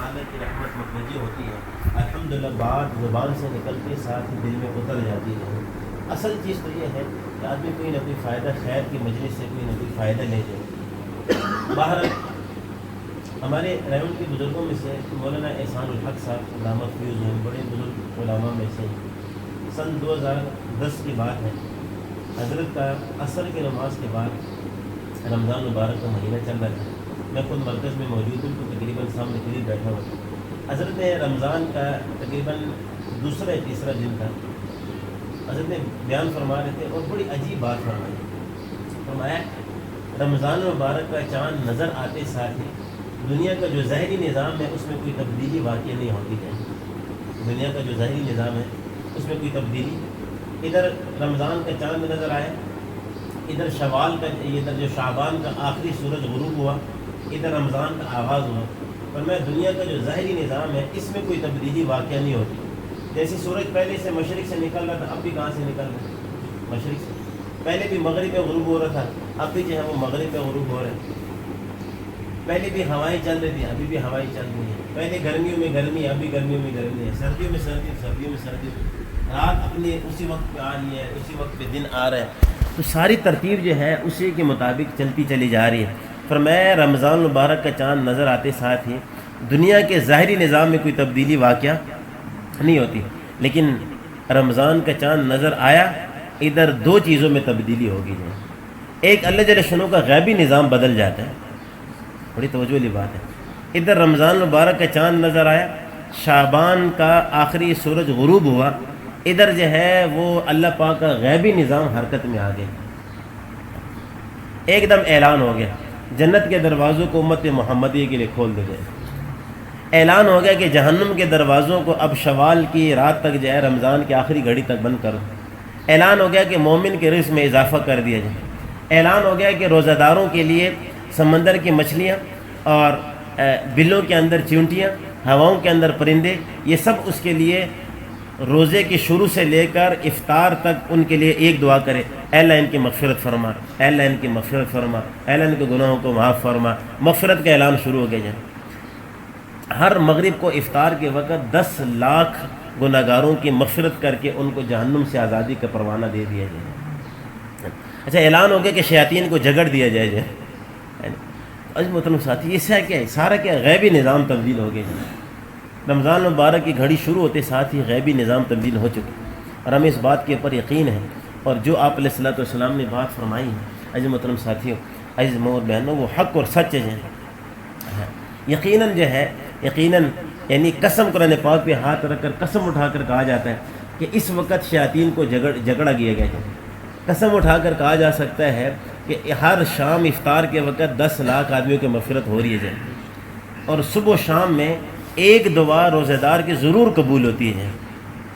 تعالیٰ کی رحمت متوجہ ہوتی ہے، الحمدللہ بات زبان سے نکلتے ساتھ ہی دل میں اتر جاتی ہے۔ اصل چیز تو یہ ہے کہ آدمی کوئی نہ کوئی فائدہ خیر کی مجلس سے کوئی نہ کوئی فائدہ لے جائے۔ باہر ہمارے ریون کے بزرگوں میں سے مولانا احسان الحق صاحب دامت فیوز ہیں، بڑے بزرگ علماء میں سے سن 2010 کی بات ہے، حضرت کا عصر کی نماز کے بعد رمضان مبارک کا مہینہ چل رہا تھا، میں خود مرکز میں موجود ہوں تو تقریباً سامنے قریب بیٹھا ہوا تھا۔ حضرت نے رمضان کا تقریباً دوسرا یا تیسرا دن تھا، حضرت نے بیان فرما رہے تھے اور بڑی عجیب بات فرمایا رمضان مبارک کا چاند نظر آتے ساتھ ہی دنیا کا جو ظاہری نظام ہے اس میں کوئی تبدیلی واقع نہیں ہوتی ہے۔ دنیا کا جو ظاہری نظام ہے اس میں کوئی تبدیلی، ادھر رمضان کا چاند نظر آیا، ادھر شوال کا، ادھر جو شعبان کا آخری سورج غروب ہوا، ادھر رمضان کا آغاز ہوا، پر میں دنیا کا جو ظاہری نظام ہے اس میں کوئی تبدیلی واقع نہیں ہوتی۔ جیسے سورج پہلے سے مشرق سے نکل رہا تھا، اب بھی کہاں سے نکل رہا ہے؟ مشرق سے۔ پہلے بھی مغرب میں غروب ہو رہا تھا، اب بھی جو ہے وہ مغرب میں غروب ہو رہا ہے۔ پہلے بھی ہوائیں چل رہی تھیں، ابھی بھی ہوائیں چل رہی ہیں۔ پہلے گرمیوں میں گرمی، ابھی گرمیوں میں گرمی ہے، سردیوں میں سردی، سردیوں میں سردی، رات اپنے اسی وقت پہ آ رہی ہے، اسی وقت پہ دن آ رہا ہے۔ تو ساری ترتیب جو ہے اسی کے مطابق چلتی چلی جا رہی ہے۔ فرمایا رمضان مبارک کا چاند نظر آتے ساتھ ہی دنیا کے ظاہری نظام میں کوئی تبدیلی واقع نہیں ہوتی، لیکن رمضان کا چاند نظر آیا، ادھر دو چیزوں میں تبدیلی ہوگی جو ایک اللہ جل شانہ کا غیبی نظام بدل جاتا ہے، بڑی توجہ والی بات ہے۔ ادھر رمضان مبارک کا چاند نظر آیا، شعبان کا آخری سورج غروب ہوا، ادھر جو ہے وہ اللہ پاک کا غیبی نظام حرکت میں آ گیا، ایک دم اعلان ہو گیا جنت کے دروازوں کو امت محمدیہ کے لیے کھول دے گئے، اعلان ہو گیا کہ جہنم کے دروازوں کو اب شوال کی رات تک جو ہے رمضان کی آخری گھڑی تک بند کرو، اعلان ہو گیا کہ مومن کے رزق میں اضافہ کر دیا جائے، اعلان ہو گیا کہ روزہ داروں کے لیے سمندر کی مچھلیاں اور بلوں کے اندر چیونٹیاں، ہواؤں کے اندر پرندے، یہ سب اس کے لیے روزے کی شروع سے لے کر افطار تک ان کے لیے ایک دعا کرے، اے اللہ ان کی مغفرت فرما، اے اللہ ان کی مغفرت فرما، اے اللہ ان کے گناہوں کو معاف فرما، مغفرت کا اعلان شروع ہو گیا جائے۔ ہر مغرب کو افطار کے وقت 10 لاکھ گناہگاروں کی مغفرت کر کے ان کو جہنم سے آزادی کا پروانہ دے دیا جائے۔ اچھا اعلان ہو گیا کہ شیاطین کو جگڑ دیا جائے۔ عزیز محترم ساتھی، یہ کیا ہے؟ سارا کیا غیبی نظام تبدیل ہو گیا۔ رمضان مبارک کی گھڑی شروع ہوتے ساتھ ہی غیبی نظام تبدیل ہو چکے، اور ہمیں اس بات کے اوپر یقین ہے، اور جو آپ علیہ الصلوۃ والسلام نے بات فرمائی ہے عزیز محترم ساتھیوں، عزیز ماں اور بہنوں، وہ حق اور سچ ہے۔ یقیناً جو ہے، یقیناً یعنی قسم قرآن پاک پہ ہاتھ رکھ کر قسم اٹھا کر کہا جاتا ہے کہ اس وقت شیاطین کو جگڑا گیا گیا ہے۔ قسم اٹھا کر کہا جا سکتا ہے کہ ہر شام افطار کے وقت 10 لاکھ آدمیوں کی مغفرت ہو رہی ہے جائے، اور صبح و شام میں ایک دعا روزہ دار کی ضرور قبول ہوتی ہے،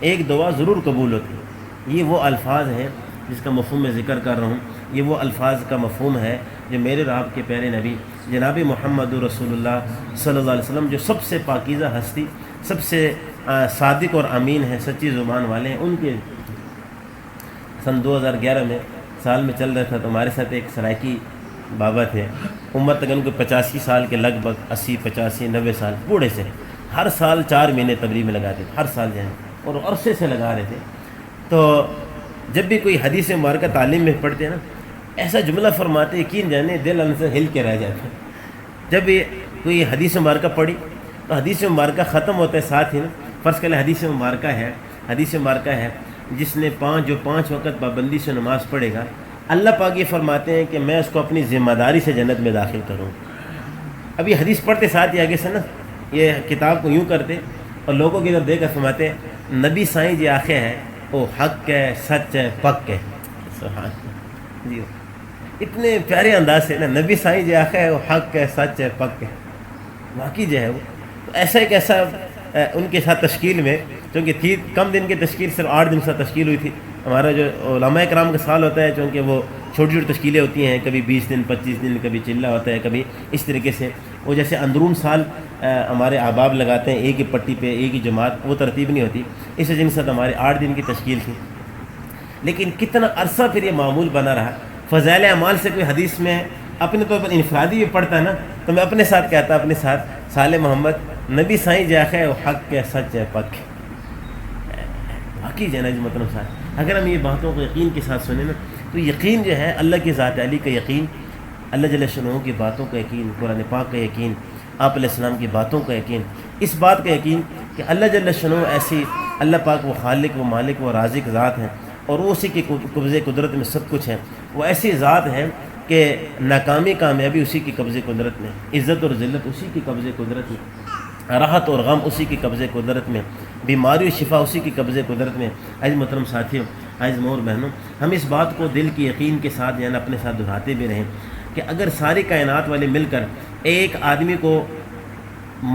ایک دعا ضرور قبول ہوتی ہے۔ یہ وہ الفاظ ہیں جس کا مفہوم میں ذکر کر رہا ہوں، یہ وہ الفاظ کا مفہوم ہے جو میرے رب کے پیارے نبی جناب محمد رسول اللہ صلی اللہ علیہ وسلم، جو سب سے پاکیزہ ہستی، سب سے صادق اور امین ہے، سچی زبان والے ہیں، ان کے سن 2011 میں سال میں چل رہا تھا تو ہمارے ساتھ ایک سرائکی بابا تھے، عمر تقریباً کو 85 سال کے لگ بھگ، 80 85 90 سال بوڑھے سے، ہر سال 4 مہینے تبلیغ میں لگاتے تھے، ہر سال جو ہے اور عرصے سے لگا رہے تھے۔ تو جب بھی کوئی حدیث مبارکہ تعلیم میں پڑھتے ہیں نا، ایسا جملہ فرماتے، یقین جانے دل ان سے ہل کے رہ جاتا ہے۔ جب بھی کوئی حدیث مبارکہ پڑھی تو حدیث مبارکہ ختم ہوتا ہے ساتھ ہی نا، فرض کر لیں حدیث مبارکہ ہے جس نے 5 وقت پابندی سے نماز پڑھے گا، اللہ پاک یہ فرماتے ہیں کہ میں اس کو اپنی ذمہ داری سے جنت میں داخل کروں۔ اب یہ حدیث پڑھتے ساتھ ہی آگے سے نا یہ کتاب کو یوں کرتے اور لوگوں کی طرف دیکھ کر فرماتے ہیں نبی سائیں جی آخر ہے وہ حق ہے، سچ ہے، پک ہے۔ سبحان جی، اتنے پیارے انداز سے نا نبی سائیں جی آخر ہے وہ حق ہے، سچ ہے، پک ہے، واقعی جو ہے وہ ایسا ایک ایسا ان کے ساتھ تشکیل میں، چونکہ تھی کم دن کی تشکیل، صرف 8 دن سے تشکیل ہوئی تھی۔ ہمارا جو علماء کرام کا سال ہوتا ہے، چونکہ وہ چھوٹی چھوٹی تشکیلیں ہوتی ہیں، کبھی 20 دن 25 دن، کبھی چلہ ہوتا ہے، کبھی اس طریقے سے، وہ جیسے اندرون سال ہمارے احباب لگاتے ہیں ایک ہی پٹی پہ ایک ہی جماعت، وہ ترتیب نہیں ہوتی، اس وجہ سے ہمارے 8 دن کی تشکیل تھی۔ لیکن کتنا عرصہ پھر یہ معمول بنا رہا۔ فضائل اعمال سے کوئی حدیث میں اپنے طور پر انفرادی بھی پڑھتا ہے نا، تو میں اپنے ساتھ کہتا، اپنے ساتھ سال محمد نبی سائیں جاخے وہ حق ہے سچ ہے پک باقی جو ہے نا مطلب صاحب اگر ہم یہ باتوں کو یقین کے ساتھ سنیں نا تو یقین جو ہے اللہ کی ذات علی کا یقین، اللہ جل شانہ کی باتوں کا یقین، قرآن پاک کا یقین، آپ علیہ السلام کی باتوں کا یقین، اس بات کا یقین کہ اللہ جل شانہ ایسی، اللہ پاک وہ خالق و مالک و رازق ذات ہیں اور وہ اسی کے قبضے قدرت میں سب کچھ ہے، وہ ایسی ذات ہے کہ ناکامی کامیابی اسی کی قبضے قدرت میں، عزت اور ذلت اسی کی قبضے قدرت میں، راحت اور غم اسی کی قبضے قدرت میں، بیماری و شفا اسی کی قبضے قدرت میں۔ عزیز محترم ساتھیوں، عزیز ماؤں اور بہنوں، ہم اس بات کو دل کی یقین کے ساتھ یعنی اپنے ساتھ دہراتے بھی رہیں کہ اگر ساری کائنات والے مل کر ایک آدمی کو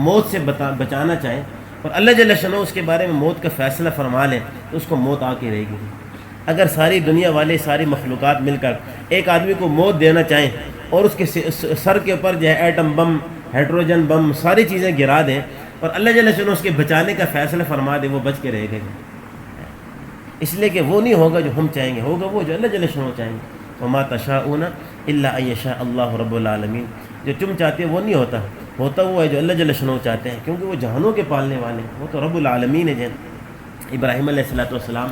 موت سے بچانا چاہیں اور اللہ جل شانہ اس کے بارے میں موت کا فیصلہ فرما لیں تو اس کو موت آ کے رہے گی۔ اگر ساری دنیا والے، ساری مخلوقات مل کر ایک آدمی کو موت دینا چاہیں اور اس کے سر کے اوپر جو ہے ایٹم بم، ہائیڈروجن بم، ساری چیزیں گرا دیں اور اللہ جل شانہ اس کے بچانے کا فیصلہ فرما دے، وہ بچ کے رہے گا، اس لیے کہ وہ نہیں ہوگا جو ہم چاہیں گے، ہوگا وہ جو اللہ جل شانہ چاہیں گے۔ وما تشاءون الا ان یشاء اللہ رب العالمین، جو تم چاہتے ہیں وہ نہیں ہوتا، ہوتا وہ ہے جو اللہ جل شانہ چاہتے ہیں، کیونکہ وہ جہانوں کے پالنے والے ہیں، وہ تو رب العالمین ہے۔ جن ابراہیم علیہ السلام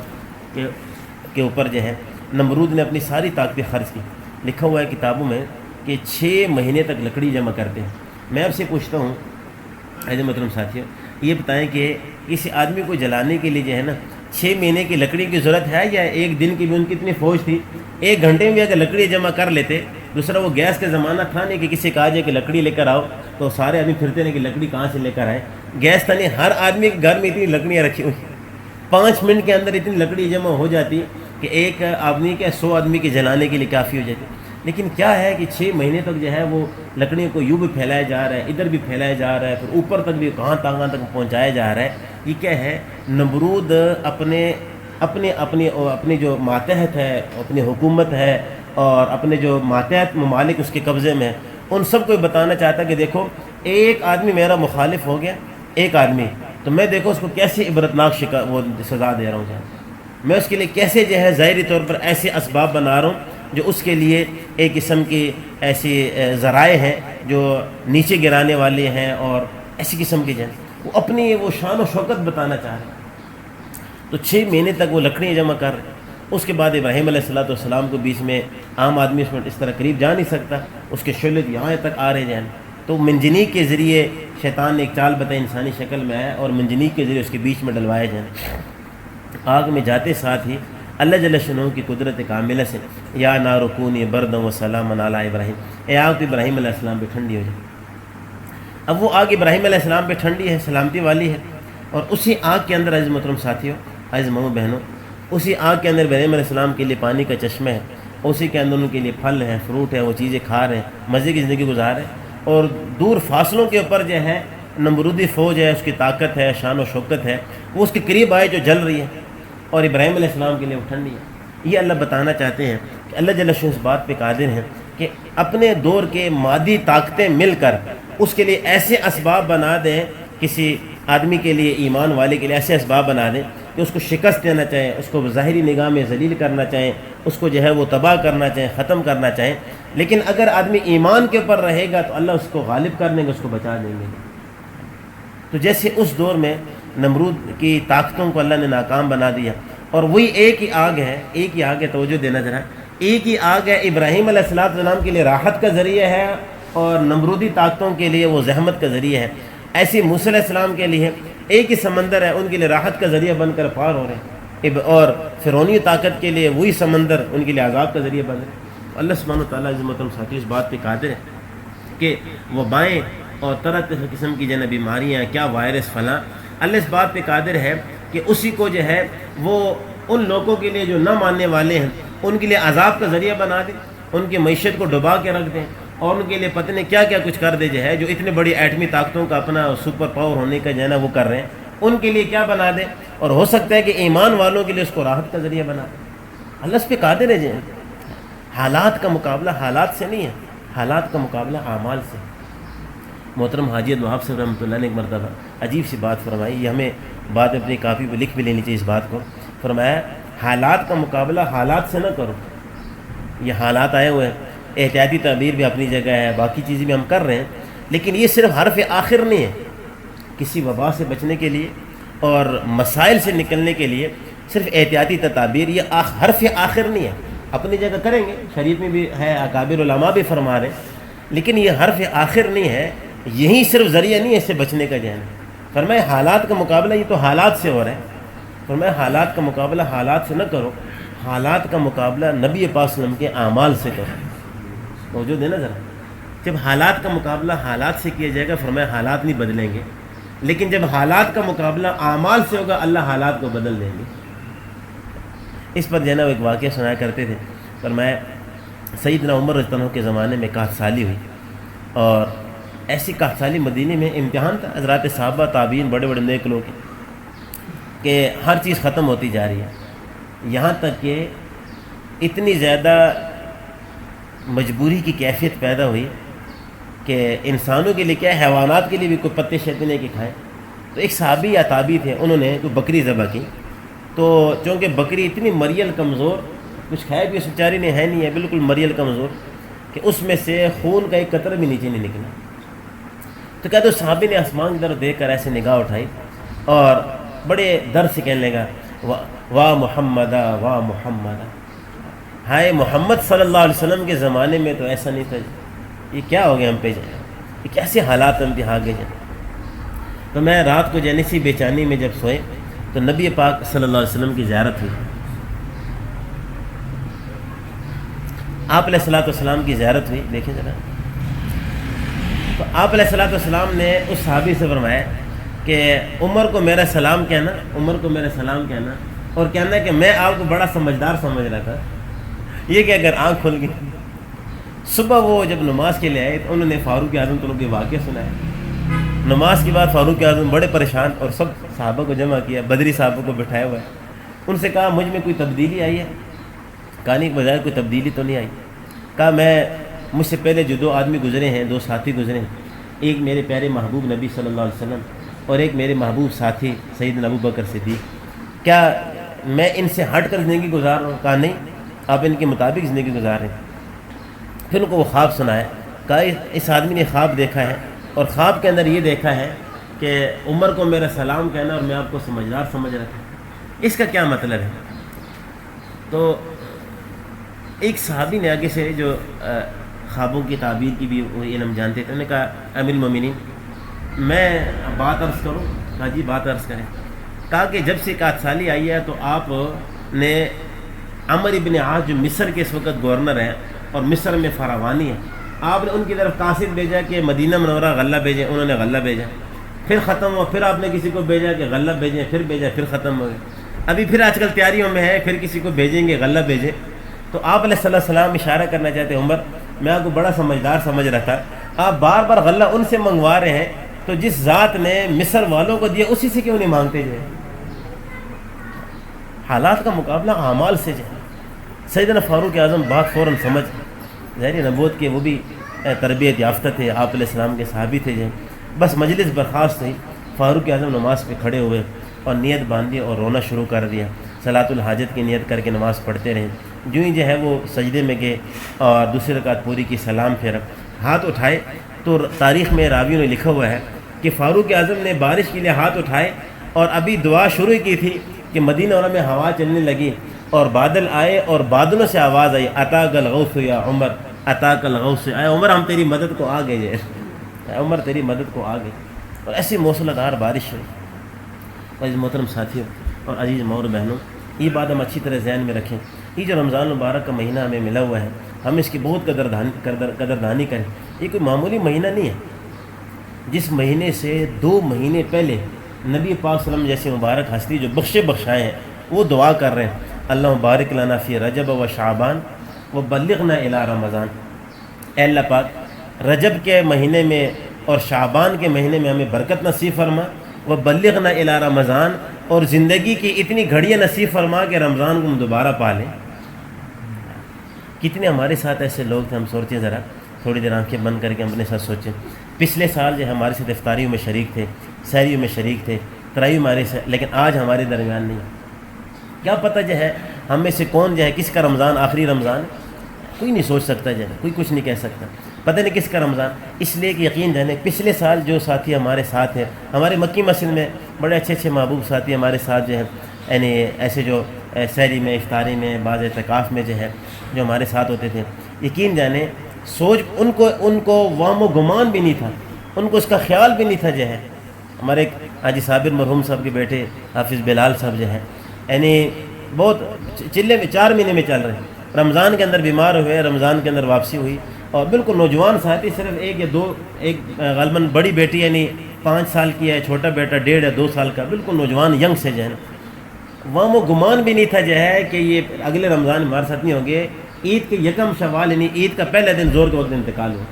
کے اوپر جو ہے نمرود نے اپنی ساری طاقتیں خرچ کی، لکھا ہوا ہے کتابوں میں کہ 6 مہینے تک لکڑی جمع کرتے ہیں۔ میں آپ سے پوچھتا ہوں عزیز محترم ساتھیوں، یہ بتائیں کہ کسی آدمی کو جلانے کے لیے جو ہے نا 6 مہینے کی لکڑی کی ضرورت ہے یا ایک دن کی بھی؟ ان کی اتنی فوج تھی، 1 گھنٹے میں بھی اگر لکڑی جمع کر لیتے۔ دوسرا وہ گیس کا زمانہ تھا نہیں کہ کسی کہا جائے کہ لکڑی لے کر آؤ تو سارے آدمی پھرتے نہیں کہ لکڑی کہاں سے لے کر آئے، گیس تھا نہیں، ہر آدمی کے گھر میں اتنی لکڑیاں رکھی ہوئی، 5 منٹ کے اندر اتنی لکڑی جمع ہو جاتی کہ ایک آدمی کے 100 آدمی کے جلانے کے لیے کافی ہو جاتی۔ لیکن کیا ہے کہ 6 مہینے تک جو ہے وہ لکڑیوں کو یوں بھی پھیلایا جا رہا ہے، ادھر بھی پھیلایا جا رہا ہے، پھر اوپر تک بھی کہاں تک پہنچایا جا رہا ہے۔ یہ کیا ہے؟ نمرود اپنی جو ماتحت ہے، اپنی حکومت ہے اور اپنے جو ماتحت ممالک اس کے قبضے میں، ان سب کو بتانا چاہتا ہے کہ دیکھو ایک آدمی میرا مخالف ہو گیا، ایک آدمی، تو میں دیکھو اس کو کیسے عبرتناک وہ سزا دے رہا ہوں، میں اس کے لیے کیسے جو ہے ظاہری طور پر ایسے اسباب بنا رہا ہوں جو اس کے لیے ایک قسم کی ایسی ذرائع ہیں جو نیچے گرانے والے ہیں اور ایسی قسم کی جو وہ اپنی وہ شان و شوکت بتانا چاہ رہے ہیں۔ تو 6 مہینے تک وہ لکڑیاں جمع کر رہے ہیں۔ اس کے بعد ابراہیم علیہ السلام کو بیچ میں عام آدمی اس میں اس طرح قریب جا نہیں سکتا، اس کے شعلے یہاں تک آ رہے جائیں، تو منجنیق کے ذریعے شیطان نے ایک چال بتائی، انسانی شکل میں آیا اور منجنیق کے ذریعے اس کے بیچ میں ڈلوائے جائیں۔ آگ میں جاتے ساتھ ہی اللہ جل شانہ کی قدرت کاملہ سے یا نار کونی بردًا و سلاما علی ابراہیم، اے آگ تو ابراہیم علیہ السلام پہ ٹھنڈی ہو جائے۔ اب وہ آگ ابراہیم علیہ السلام پہ ٹھنڈی ہے، سلامتی والی ہے، اور اسی آگ کے اندر عزیز محترم ساتھیوں، عزیز ماؤں بہنوں، اسی آگ کے اندر ابراہیم علیہ السلام کے لیے پانی کا چشمہ ہے، اسی کے اندر ان کے لیے پھل ہیں، فروٹ ہے، وہ چیزیں کھا رہے ہیں، مزے کی زندگی گزار رہے ہیں، اور دور فاصلوں کے اوپر جو ہے نمرودی فوج ہے، اس کی طاقت ہے، شان و شوکت ہے، وہ اس کے قریب آئے جو جل رہی ہے، اور ابراہیم علیہ السلام کے لیے وہ ٹھنڈی ہے۔ یہ اللہ بتانا چاہتے ہیں کہ اللہ جل شانہ اس بات پہ قادر ہیں کہ اپنے دور کے مادی طاقتیں مل کر اس کے لیے ایسے اسباب بنا دیں، کسی آدمی کے لیے، ایمان والے کے لیے ایسے اسباب بنا دیں کہ اس کو شکست دینا چاہیں، اس کو ظاہری نگاہ میں ذلیل کرنا چاہیں، اس کو جو ہے وہ تباہ کرنا چاہیں، ختم کرنا چاہیں، لیکن اگر آدمی ایمان کے اوپر رہے گا تو اللہ اس کو غالب کر دیں گے، اس کو بچا دیں گے۔ تو جیسے اس دور میں نمرود کی طاقتوں کو اللہ نے ناکام بنا دیا، اور وہی ایک ہی آگ ہے، توجہ دینا ذرا، ایک ہی آگ ہے، ابراہیم علیہ السلام کے لیے راحت کا ذریعہ ہے اور نمرودی طاقتوں کے لیے وہ زحمت کا ذریعہ ہے۔ ایسی موسیٰ علیہ السلام کے لیے ایک ہی سمندر ہے، ان کے لیے راحت کا ذریعہ بن کر پار ہو رہے ہیں، اور فرعونی طاقت کے لیے وہی سمندر ان کے لیے عذاب کا ذریعہ بن رہے ہیں۔ اللہ سبحانہ و تعالیٰ عزت و ساتھی اس بات پہ قادر ہے کہ وبائیں اور طرح طرح قسم کی جو بیماریاں، کیا وائرس فلاں، اللہ اس بات پہ قادر ہے کہ اسی کو جو ہے وہ ان لوگوں کے لیے جو نہ ماننے والے ہیں ان کے لیے عذاب کا ذریعہ بنا دے، ان کی معیشت کو ڈبا کے رکھ دیں، اور ان کے لیے پتہ نہیں کیا کیا کچھ کر دے، جو ہے جو اتنے بڑی ایٹمی طاقتوں کا اپنا سپر پاور ہونے کا جو ہے نا وہ کر رہے ہیں، ان کے لیے کیا بنا دے، اور ہو سکتا ہے کہ ایمان والوں کے لیے اس کو راحت کا ذریعہ بنا دے۔ اللہ اس پہ قادر ہے۔ حالات کا مقابلہ حالات سے نہیں ہے، حالات کا مقابلہ اعمال سے۔ محترم حاجی وہاب صاحب رحمۃ اللہ نے ایک مرتبہ عجیب سی بات فرمائی، یہ ہمیں بات اپنی کاپی پہ لکھ بھی لینی چاہیے اس بات کو۔ فرمایا حالات کا مقابلہ حالات سے نہ کرو۔ یہ حالات آئے ہوئے ہیں، احتیاطی تعبیر بھی اپنی جگہ ہے، باقی چیزیں بھی ہم کر رہے ہیں، لیکن یہ صرف حرف آخر نہیں ہے، کسی وبا سے بچنے کے لیے اور مسائل سے نکلنے کے لیے صرف احتیاطی تدابیر، یہ حرف آخر نہیں ہے، اپنی جگہ کریں گے، شریف میں بھی ہے، اکابر علماء بھی فرما رہے ہیں، لیکن یہ حرف آخر نہیں ہے، یہی صرف ذریعہ نہیں ہے اس سے بچنے کا جہن۔ فرمائے حالات کا مقابلہ یہ تو حالات سے ہو رہا ہے، فرمائے حالات کا مقابلہ حالات سے نہ کرو، حالات کا مقابلہ نبی پاک صلی اللہ علیہ وسلم کے اعمال سے کرو۔ موجود ہے نا ذرا، جب حالات کا مقابلہ حالات سے کیا جائے گا، فرمایا حالات نہیں بدلیں گے، لیکن جب حالات کا مقابلہ اعمال سے ہوگا، اللہ حالات کو بدل دیں گے۔ اس پر جو ہے نا وہ ایک واقعہ سنایا کرتے تھے، فرمایا سیدنا عمر رضی اللہ عنہ کے زمانے میں قحط سالی ہوئی، اور ایسی قحط سالی مدینے میں امتحان تھا حضرات صحابہ تابعین بڑے بڑے نیک لوگ کہ ہر چیز ختم ہوتی جا رہی ہے، یہاں تک کہ اتنی زیادہ مجبوری کی کیفیت پیدا ہوئی کہ انسانوں کے لیے کیا ہے، حیوانات کے لیے بھی کوئی پتے شتے نہیں کہ کھائیں۔ تو ایک صحابی یا تابعی تھے، انہوں نے کوئی بکری ذبح کی، تو چونکہ بکری اتنی مریل کمزور، کچھ کھائے بھی اس بیچاری نے ہے نہیں ہے، بالکل مریل کمزور، کہ اس میں سے خون کا ایک قطرہ بھی نیچے نہیں نکلا۔ تو کہتے ہیں صحابی نے آسمان کی طرف دیکھ کر ایسے نگاہ اٹھائی اور بڑے درد سے کہنے لگا، واہ محمدہ واہ محمدہ، ہائے محمد صلی اللہ علیہ وسلم کے زمانے میں تو ایسا نہیں تھا، یہ کیا ہو گیا ہم پہ جائیں، یہ کیسے حالات ہم پہ آ گئے جائیں۔ تو میں رات کو جنسی بے چینی میں جب سوئے تو نبی پاک صلی اللہ علیہ وسلم کی زیارت ہوئی، آپ علیہ الصلوۃ والسلام کی زیارت ہوئی، دیکھیں ذرا۔ تو آپ علیہ الصلوۃ والسلام نے اس صحابی سے فرمایا کہ عمر کو میرا سلام کہنا، عمر کو میرا سلام کہنا، اور کہنا کہ میں آپ کو بڑا سمجھدار سمجھ رہا تھا، یہ کہ اگر آنکھ کھل گئی۔ صبح وہ جب نماز کے لیے آئے تو انہوں نے فاروق اعظم کو کے واقعہ سنایا۔ نماز کے بعد فاروق اعظم بڑے پریشان، اور سب صحابہ کو جمع کیا، بدری صحابہ کو بٹھایا ہوا ہے، ان سے کہا مجھ میں کوئی تبدیلی آئی ہے؟ کہا نہیں، بجائے کوئی تبدیلی تو نہیں آئی۔ کہا مجھ سے پہلے جو دو آدمی گزرے ہیں، دو ساتھی گزرے ہیں، ایک میرے پیارے محبوب نبی صلی اللہ علیہ وسلم اور ایک میرے محبوب ساتھی سیدنا ابو بکر صدیق، کیا میں ان سے ہٹ کر زندگی گزار رہا ہوں؟ کہا نہیں، آپ ان کے مطابق زندگی گزار رہے ہیں۔ پھر ان کو وہ خواب سنایا، کہا اس آدمی نے خواب دیکھا ہے، اور خواب کے اندر یہ دیکھا ہے کہ عمر کو میرا سلام کہنا اور میں آپ کو سمجھدار سمجھ رہا تھا، اس کا کیا مطلب ہے؟ تو ایک صحابی نے آگے سے جو خوابوں کی تعبیر کی بھی علم جانتے تھے، انہوں نے کہا امیر المومنین میں بات عرض کروں؟ کہا جی بات عرض کریں۔ کہا کہ جب سے قحط سالی آئی ہے تو آپ نے عمر ابن عاص جو مصر کے اس وقت گورنر ہیں اور مصر میں فراوانی ہے، آپ نے ان کی طرف قاصد بھیجا کہ مدینہ منورہ غلہ بھیجیں، انہوں نے غلہ بھیجا، پھر ختم ہوا، پھر آپ نے کسی کو بھیجا کہ غلہ بھیجیں، پھر بھیجا، پھر ختم ہو گیا، ابھی پھر آج کل تیاریوں میں ہے، پھر کسی کو بھیجیں گے غلہ بھیجیں۔ تو آپ علیہ صلی اللہ علیہ وسلم اشارہ کرنا چاہتے ہیں، عمر میں آپ کو بڑا سمجھدار سمجھ رہا تھا، آپ بار بار غلہ ان سے منگوا رہے ہیں، تو جس ذات نے مصر والوں کو دیا اسی سے کیوں نہیں مانگتے جو ہے؟ حالات کا مقابلہ اعمال سے جائے۔ سیدنا فاروق اعظم بات فوراً سمجھ، ظاہر نبوت کے وہ بھی تربیت یافتہ تھے، آپ علیہ السلام کے صحابی تھے جو، بس مجلس برخاست ہوئی، فاروق اعظم نماز پہ کھڑے ہوئے اور نیت باندھی اور رونا شروع کر دیا، صلاۃ الحاجت کی نیت کر کے نماز پڑھتے رہے۔ جو ہی جو ہے وہ سجدے میں گئے اور دوسری رکعت پوری کی، سلام پھیرا، ہاتھ اٹھائے، تو تاریخ میں راویوں نے لکھا ہوا ہے کہ فاروق اعظم نے بارش کے لیے ہاتھ اٹھائے اور ابھی دعا شروع کی تھی کہ مدینہ میں ہوا چلنے لگی اور بادل آئے اور بادلوں سے آواز آئی، اتاک الغوث یا عمر، اتاک الغوث، اے عمر ہم تیری مدد کو آ گئے، اے عمر تیری مدد کو آ گئے، اور ایسی موسلا دھار بارش ہوئی۔ عزیز محترم ساتھیوں اور عزیز ماؤں اور بہنوں، یہ بات ہم اچھی طرح ذہن میں رکھیں، یہ جو رمضان المبارک کا مہینہ ہمیں ملا ہوا ہے، ہم اس کی بہت قدردانی کریں۔ یہ کوئی معمولی مہینہ نہیں ہے، جس مہینے سے 2 مہینے پہلے نبی پاک صلی اللہ علیہ وسلم جیسی مبارک ہستی جو بخشائے ہیں، وہ دعا کر رہے ہیں، اللہ مبارک لنا فی رجب و شعبان و بلغنا الی رمضان، اے اللہ پاک رجب کے مہینے میں اور شعبان کے مہینے میں ہمیں برکت نصیب فرما، و بلغنا الی رمضان، اور زندگی کی اتنی گھڑیاں نصیب فرما کہ رمضان کو ہم دوبارہ پا لیں۔ کتنے ہمارے ساتھ ایسے لوگ تھے، ہم سوچیں ذرا، تھوڑی دیر آنکھیں بند کر کے ہم اپنے ساتھ سوچیں، پچھلے سال جو ہمارے ساتھ افطاریوں میں شریک تھے، سحریوں میں شریک تھے، ترائیوں ہمارے ساتھ، لیکن آج ہمارے درمیان نہیں ہے۔ کیا پتہ جو ہے ہم میں سے کون جو ہے کس کا رمضان آخری رمضان، کوئی نہیں سوچ سکتا جو ہے، کوئی کچھ نہیں کہہ سکتا۔ پتہ نہیں کس کا رمضان، اس لیے کہ یقین جانے پچھلے سال جو ساتھی ہمارے ساتھ ہیں، ہمارے مکی مسجد میں بڑے اچھے اچھے محبوب ساتھی ہمارے ساتھ جو ہیں، یعنی ایسے جو سحری میں، افطاری میں، بعض اعتکاف میں جو ہے جو ہمارے ساتھ ہوتے تھے، یقین جانے سوچ ان کو وہم و گمان بھی نہیں تھا، ان کو اس کا خیال بھی نہیں تھا جو ہے۔ ہمارے ایک حاجی صابر مرحوم صاحب کے بیٹے حافظ بلال صاحب جو ہیں، یعنی بہت چلے میں 4 مہینے میں چل رہے ہیں، رمضان کے اندر بیمار ہوئے، رمضان کے اندر واپسی ہوئی، اور بالکل نوجوان ساتھی، صرف ایک یا دو، ایک غالباً بڑی بیٹی یعنی 5 سال کی ہے، چھوٹا بیٹا 1.5 یا 2 سال کا، بالکل نوجوان ینگ سے جو ہے نا، وہاں وہ گمان بھی نہیں تھا جو ہے کہ یہ اگلے رمضان ہمارے ساتھ نہیں ہوں گے۔ عید کے 1 شوال یعنی عید کا پہلے دن زور کے وقت انتقال ہوا،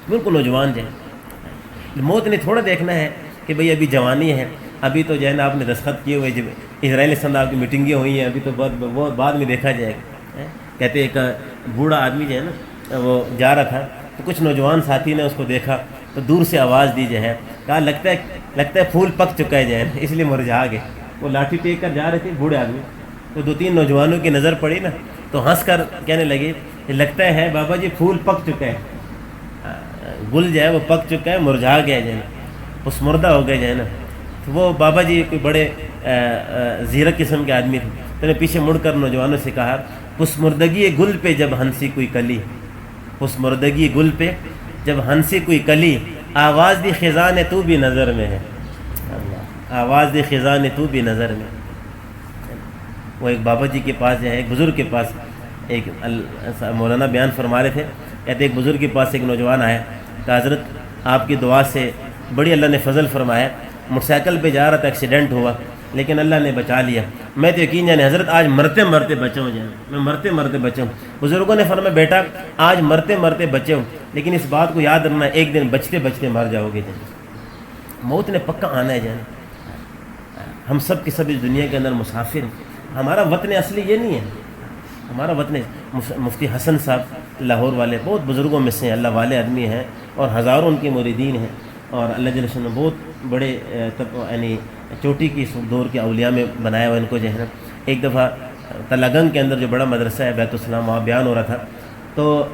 بالکل نوجوان جو ہے۔ موت نے تھوڑا دیکھنا ہے کہ بھئی ابھی جوانی ہے، ابھی تو جو ہے نا آپ نے دستخط کیے ہوئے، جب اسرائیل سند آپ کی میٹنگیں ہوئی ہیں، ابھی تو بہت بعد میں دیکھا جائے گا۔ کہتے ایک بوڑھا آدمی جو ہے نا وہ جا رہا تھا، تو کچھ نوجوان ساتھی نے اس کو دیکھا تو دور سے آواز دی جو ہے، کہا لگتا ہے پھول پک چکا ہے جو ہے، اس لیے مرجھا گئے۔ وہ لاٹھی ٹیک کر جا رہے تھے بوڑھے آدمی، تو 2-3 نوجوانوں کی نظر پڑی نا، تو ہنس کر کہنے لگے لگتا ہے بابا جی پھول پک چکا ہے، گل جو ہے وہ پک چکا ہے، مرجھا گیا جو ہے نا، پسمردہ ہو گئے جو ہے نا۔ تو وہ بابا جی کوئی بڑے زیرک قسم کے آدمی تھے، تو نے پیچھے مڑ کر نوجوانوں سے کہا پسمردگی گل پہ جب ہنسی کوئی کلی، پسمردگی گل پہ جب ہنسی کوئی کلی، آواز دی خزاں نے تو بھی نظر میں ہے، آواز دی خزاں نے تو بھی نظر میں۔ وہ ایک بابا جی کے پاس جو ہے، ایک بزرگ کے پاس، ایک مولانا بیان فرما رہے تھے، کہتے ایک بزرگ کے پاس ایک نوجوان آیا، کہ حضرت آپ کی دعا سے بڑی اللہ نے فضل فرمایا، موٹر سائیکل پہ جا رہا تھا، ایکسیڈنٹ ہوا، لیکن اللہ نے بچا لیا، میں تو یقین جانے حضرت آج مرتے مرتے بچا ہوں، جانے میں مرتے مرتے بچا ہوں۔ بزرگوں نے فرمایا بیٹا آج مرتے مرتے بچے ہوں، لیکن اس بات کو یاد رکھنا ایک دن بچتے بچتے مر جاؤ گے، جانے موت نے پکا آنا ہے۔ جانے ہم سب کے سب اس دنیا کے اندر مسافر ہیں، ہمارا وطن اصلی یہ نہیں ہے، ہمارا وطن مفتی حسن صاحب لاہور والے بہت بزرگوں میں سے اللہ والے آدمی ہیں، اور ہزاروں ان کے مریدین ہیں، اور اللہ جل شانہ بہت بڑے یعنی چوٹی کی دور کے اولیاء میں بنایا ہوا ان کو جو ہے نا۔ ایک دفعہ تلاگنگ کے اندر جو بڑا مدرسہ ہے بیت السلام، وہاں بیان ہو رہا تھا، تو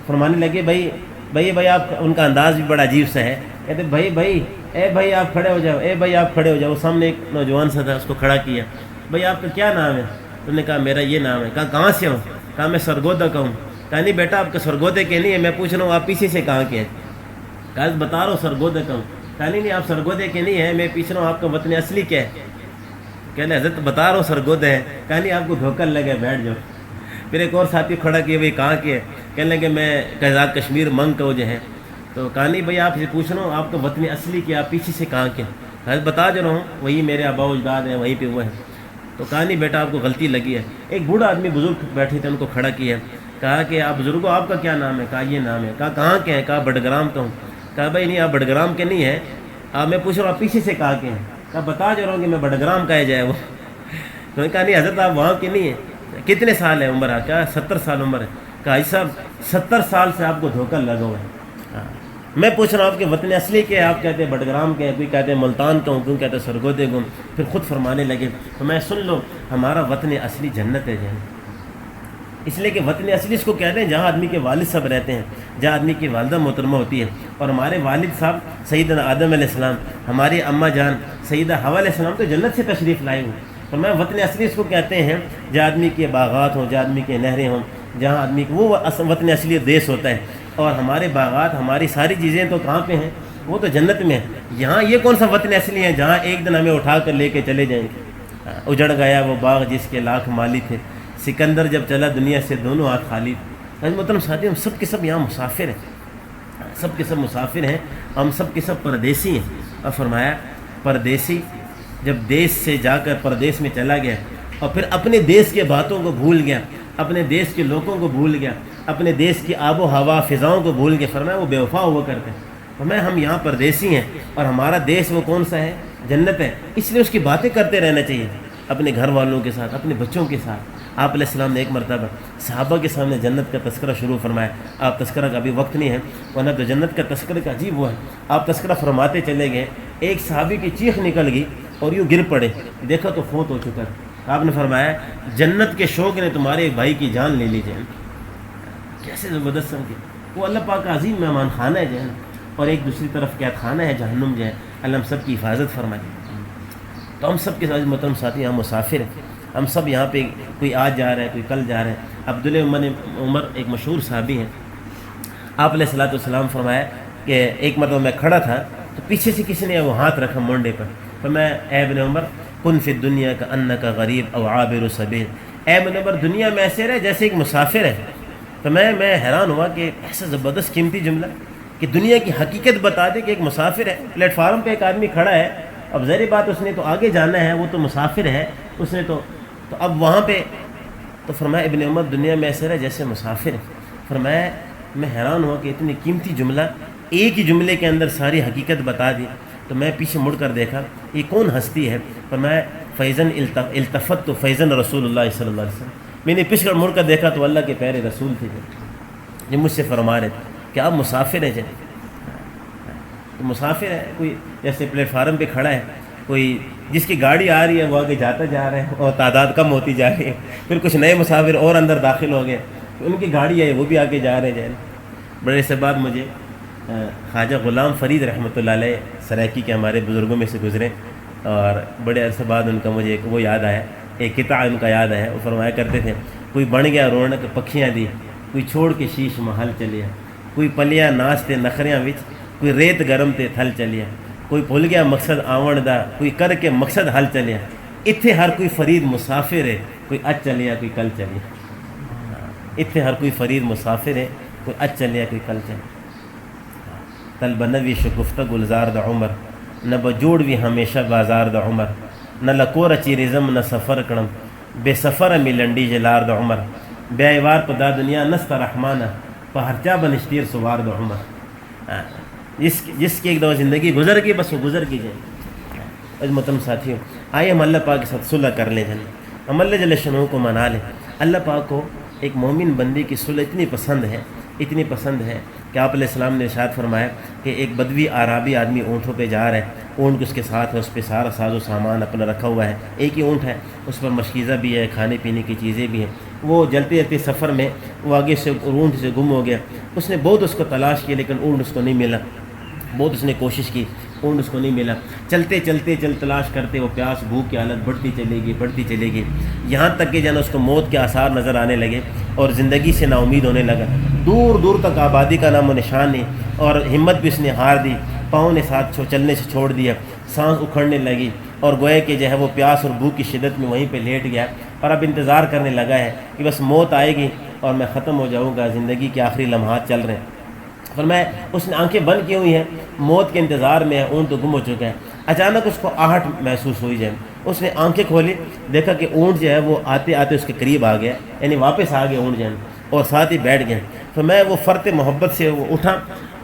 فرمانے لگے بھائی آپ، ان کا انداز بھی بڑا عجیب سا ہے، کہتے بھائی آپ کھڑے ہو جاؤ، بھائی آپ کھڑے ہو جاؤ۔ سامنے ایک نوجوان سا تھا، اس کو کھڑا کیا، بھائی آپ کا کیا نام ہے؟ انہوں نے کہا میرا یہ نام ہے۔ کہا کہاں سے ہوں؟ کہا میں سرگودا کا ہوں۔ کہا نہیں بیٹا آپ کا سرگودے کے نہیں ہے، میں پوچھ رہا ہوں آپ پیچھے سے کہاں کے ہیں؟ کہا بتا رہا ہوں سرگودے کا ہوں۔ کہا نہیں آپ سرگودے کے نہیں ہیں، میں پوچھ رہا ہوں آپ کا وطن اصلی کیا ہے؟ کہنے حضرت بتا رہا ہوں سرگودے ہے۔ کہا نہیں آپ کو دھوکہ لگے، بیٹھ جاؤ۔ پھر ایک اور ساتھی کھڑا کیا، بھائی کہاں کے ہے؟ کہنے لگے میں آزاد کشمیر منگ کا جو ہے۔ تو کہا نہیں بھائی آپ سے پوچھ رہا ہوں آپ کا وطن اصلی کیا، آپ پیچھے سے کہاں کے؟ حضرت بتا جو رہا ہوں وہی میرے آبا و اجداد ہیں، وہیں پہ وہ ہیں۔ تو کہا نہیں بیٹا آپ کو غلطی لگی ہے۔ ایک بوڑھا آدمی بزرگ بیٹھے تھے، ان کو کھڑا کیا، کہا کہ آپ بزرگوں آپ کا کیا نام ہے؟ کہا یہ نام ہے۔ کہا کہاں کے ہیں؟ کہا بڈگرام کا ہوں۔ کہا بھائی نہیں آپ بڈگرام کے نہیں ہیں، میں پوچھ رہا ہوں آپ پیچھے سے کہاں کے ہیں؟ کہا بتا جو رہا ہوں کہ میں بڈگرام کا ہے جائے وہ۔ تو نے کہا نہیں حضرت آپ وہاں کے نہیں ہیں۔ کتنے سال ہے عمر ہے؟ کہا 70 سال عمر ہے۔ کہا اس صاحب 70 سال سے آپ کو دھوکہ لگا ہوا ہے، میں پوچھ رہا ہوں آپ کے وطن اصلی کے، آپ کہتے ہیں بڈگرام کے ہیں، کوئی کہتے ہیں ملتان کا ہوں، کوئی کہتے ہیں سرگودے کا ہوں۔ پھر خود فرمانے لگے تو میں سن لو ہمارا وطن اصلی جنت ہے جہاں، اس لیے کہ وطن اصلی اس کو کہتے ہیں جہاں آدمی کے والد صاحب رہتے ہیں، جہاں آدمی کی والدہ محترمہ ہوتی ہے۔ اور ہمارے والد صاحب سیدنا آدم علیہ السلام، ہماری اماں جان سیدہ حوا علیہ السلام تو جنت سے تشریف لائے ہوئے، تو میں وطن اصلی اس کو کہتے ہیں جہاں آدمی کے باغات ہوں، جہاں آدمی کے نہریں ہوں، جہاں آدمی وہ وطن اصلی دیش ہوتا ہے۔ اور ہمارے باغات، ہماری ساری چیزیں تو کہاں پہ ہیں؟ وہ تو جنت میں ہیں۔ یہاں یہ کون سا وطن اصلی ہے جہاں ایک دن ہمیں اٹھا کر لے کے چلے جائیں گے؟ اجڑ گیا وہ باغ جس کے لاکھ مالی تھے، سکندر جب چلا دنیا سے دونوں ہاتھ خالی تھے۔ محترم ساتھی، ہم سب کے سب یہاں مسافر ہیں، سب کے سب مسافر ہیں، ہم سب کے سب پردیسی ہیں۔ اور فرمایا پردیسی جب دیش سے جا کر پردیس میں چلا گیا اور پھر اپنے دیش کے باتوں کو بھول گیا، اپنے دیش کے لوگوں کو بھول گیا، اپنے دیش کی آب و ہوا فضاؤں کو بھول گیا، فرمایا وہ بے وفا ہوا کرتے ہیں۔ فرمایا ہم یہاں پردیسی ہیں اور ہمارا دیش وہ کون سا ہے؟ جنت ہے، اس لیے اس کی باتیں کرتے رہنا چاہیے اپنے گھر والوں کے ساتھ، اپنے بچوں کے ساتھ۔ آپ علیہ السلام نے ایک مرتبہ صحابہ کے سامنے جنت کا تذکرہ شروع فرمایا۔ آپ تذکرہ کا ابھی وقت نہیں ہے، ورنہ تو جنت کا تذکرہ کا عجیب وہ ہے۔ آپ تذکرہ فرماتے چلے گئے، ایک صحابی کی چیخ نکل گئی اور یوں گر پڑے، دیکھا تو فوت ہو چکا ہے۔ آپ نے فرمایا جنت کے شوق نے تمہارے ایک بھائی کی جان لے لی جائے۔ کیسے زبردست سمجھے، وہ اللہ پاک کا عظیم مہمان خانہ ہے جو ہے نا، اور ایک دوسری طرف قید خانہ ہے جہنم جو ہے، اللہ ہم سب کی حفاظت فرمائے۔ تو ہم سب کے ساتھ محترم ساتھی ہم مسافر ہیں، ہم سب یہاں پہ کوئی آج جا رہا ہے، کوئی کل جا رہا ہے۔ عبداللہ عمر ایک مشہور صحابی ہیں، آپ علیہ الصلوۃ والسلام فرمایا کہ ایک مرتبہ میں کھڑا تھا تو پیچھے سے کسی نے وہ ہاتھ رکھا مونڈے پر، تو میں اے ابن عمر کن فی الدنیا کا انک غریب او عابر سبیل، اے ابن عمر دنیا میں ایسے رہے جیسے ایک مسافر ہے۔ تو میں حیران ہوا کہ ایسا زبردست قیمتی جملہ کہ دنیا کی حقیقت بتا دے کہ ایک مسافر ہے، پلیٹ فارم پہ ایک آدمی کھڑا ہے، اب ظاہر بات اس نے تو آگے جانا ہے، وہ تو مسافر ہے، اس نے تو اب وہاں پہ تو فرمایا ابن عمر دنیا میں ایسے رہے جیسے مسافر ہے۔ فرمایا میں حیران ہوا کہ اتنی قیمتی جملہ ایک ہی جملے کے اندر ساری حقیقت بتا دی۔ تو میں پیچھے مڑ کر دیکھا یہ کون ہستی ہے، فرمایا فیضن التفت تو فیضن رسول اللہ صلی اللہ علیہ وسلم، میں نے پیچھے مڑ کر دیکھا تو اللہ کے پیارے رسول تھے جو مجھ سے فرما رہے تھے کہ آپ مسافر ہیں جب تو مسافر ہے، کوئی جیسے پلیٹ فارم پہ کھڑا ہے، کوئی جس کی گاڑی آ رہی ہے وہ آگے جاتا جا رہا ہے اور تعداد کم ہوتی جا رہی ہے، پھر کچھ نئے مسافر اور اندر داخل ہو گئے، ان کی گاڑی ہے وہ بھی آگے جا رہے ہیں۔ بڑے سے بعد مجھے خواجہ غلام فرید رحمۃ اللہ علیہ سرائکی کے ہمارے بزرگوں میں سے گزرے، اور بڑے عرصے بعد ان کا مجھے وہ یاد آیا، ایک قطعہ ان کا یاد آیا، وہ فرمایا کرتے تھے کوئی بن گیا رونق پکھیاں دی، کوئی چھوڑ کے شیش محل چلیا، کوئی پلیاں ناچتے نخریاں وچ، کوئی ریت گرم تے تھل چلیا، کوئی بھول گیا مقصد آون دا، کوئی کر کے مقصد حل چلیا، اتھے ہر کوئی فرید مسافر ہے، کوئی اج چلیا کوئی کل چلیا، اتھے ہر کوئی فرید مسافر ہے، کوئی اج چلیا کوئی کل چلیا۔ تل بنوی شکفتہ گلزار دا عمر، نہ بجوڑ بھی ہمیشہ بازار دا عمر، نہ لکور اچی رزم نہ سفر کرم، بے سفر می لنڈی جلار دا عمر، بے ایوار پدا دنیا نست رحمانہ، پہرچا بنشتیر سوار دا عمر۔ جس کی ایک دو زندگی گزر گئی بس وہ گزر کی جائے۔ عظمتم ساتھیوں، آئیے ہم اللہ پاک کے ساتھ صلح کر لیں، ہم اللہ جل شانہ کو منا لیں۔ اللہ پاک کو ایک مومن بندے کی صلح اتنی پسند ہے، اتنی پسند ہے کہ آپ علیہ السلام نے ارشاد فرمایا کہ ایک بدوی عرابی آدمی اونٹوں پہ جا رہا ہے، اونٹ اس کے ساتھ ہے، اس پہ سارا ساز و سامان اپنا رکھا ہوا ہے، ایک ہی اونٹ ہے، اس پر مشکیزہ بھی ہے، کھانے پینے کی چیزیں بھی ہیں۔ وہ جلتے جلتے سفر میں وہ آگے سے اونٹ سے گم ہو گیا، اس نے بہت اس کو تلاش کی لیکن اونٹ اس کو نہیں ملا، بہت اس نے کوشش کی، اونٹ اس کو نہیں ملا۔ چلتے چلتے تلاش کرتے وہ پیاس بھوک کی حالت بڑھتی چلے گی، یہاں تک کہ جانا اس کو موت کے آثار نظر آنے لگے اور زندگی سے نا امید ہونے لگا، دور دور تک آبادی کا نام و نشان نہیں، اور ہمت بھی اس نے ہار دی، پاؤں نے ساتھ چلنے سے چھوڑ دیا، سانس اکھڑنے لگی، اور گوئے کہ جو ہے وہ پیاس اور بھوک کی شدت میں وہیں پہ لیٹ گیا، اور اب انتظار کرنے لگا ہے کہ بس موت آئے گی اور میں ختم ہو جاؤں گا، زندگی کے آخری لمحات چل رہے ہیں۔ فرمایا اس نے آنکھیں بند کی ہوئی ہیں، موت کے انتظار میں ہے، اونٹ تو گم ہو چکا ہے۔ اچانک اس کو آہٹ محسوس ہوئی جائے، اس نے آنکھیں کھولی، دیکھا کہ اونٹ جو ہے وہ آتے آتے اس کے قریب آ گیا، یعنی واپس آ گیا اونٹ جو ہے اور ساتھ ہی بیٹھ گیا۔ تو میں وہ فرط محبت سے وہ اٹھا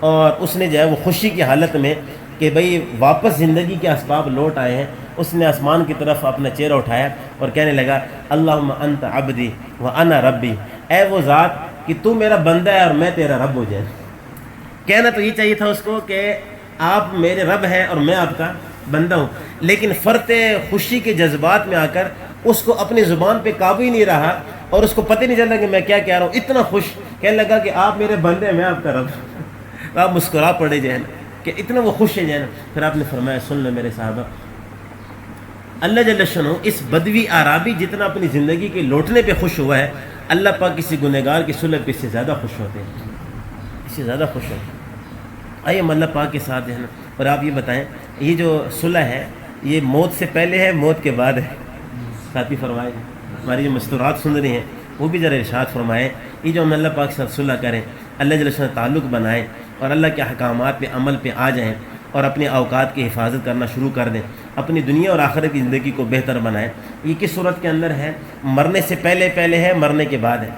اور اس نے جو ہے وہ خوشی کی حالت میں کہ بھئی واپس زندگی کے اسباب لوٹ آئے ہیں، اس نے آسمان کی طرف اپنا چہرہ اٹھایا اور کہنے لگا اللہم انت عبدی وانا ربی، اے وہ ذات کہ تو میرا بندہ ہے اور میں تیرا رب ہو جائے۔ کہنا تو یہ چاہیے تھا اس کو کہ آپ میرے رب ہیں اور میں آپ کا بندہ ہوں، لیکن فرط خوشی کے جذبات میں آ کر اس کو اپنی زبان پہ قابو ہی نہیں رہا اور اس کو پتہ نہیں چلا کہ میں کیا کہہ رہا ہوں، اتنا خوش کہنے لگا کہ آپ میرے بندے ہیں میں آپ کا رب ہوں۔ آپ مسکرا پڑے جو ہے نا کہ اتنا وہ خوش ہے جو ہے نا۔ پھر آپ نے فرمایا سن لو میرے صحابہ، اللہ جل شانہ اس بدوی عرابی جتنا اپنی زندگی کے لوٹنے پہ خوش ہوا ہے، اللہ پاک کسی گنہگار کی صلح پہ اس سے زیادہ خوش ہوتے ہیں، اس سے زیادہ خوش ہوتے ہیں۔ آئیے ہم اللہ پاک کے ساتھ جو ہے نا، اور آپ یہ بتائیں یہ جو صلح ہے یہ موت سے پہلے ہے موت کے بعد ہے؟ ساتھی فرمائے، ہماری جو مستورات سن رہی ہیں وہ بھی ذرا ارشاد فرمائیں، یہ جو ہم اللہ پاک کے ساتھ صلح کریں، اللہ جل شانہ تعلق بنائیں اور اللہ کے احکامات پہ عمل پہ آ جائیں اور اپنے اوقات کی حفاظت کرنا شروع کر دیں، اپنی دنیا اور آخرت کی زندگی کو بہتر بنائیں۔ یہ کس صورت کے اندر ہے؟ مرنے سے پہلے ہے، مرنے کے بعد ہے؟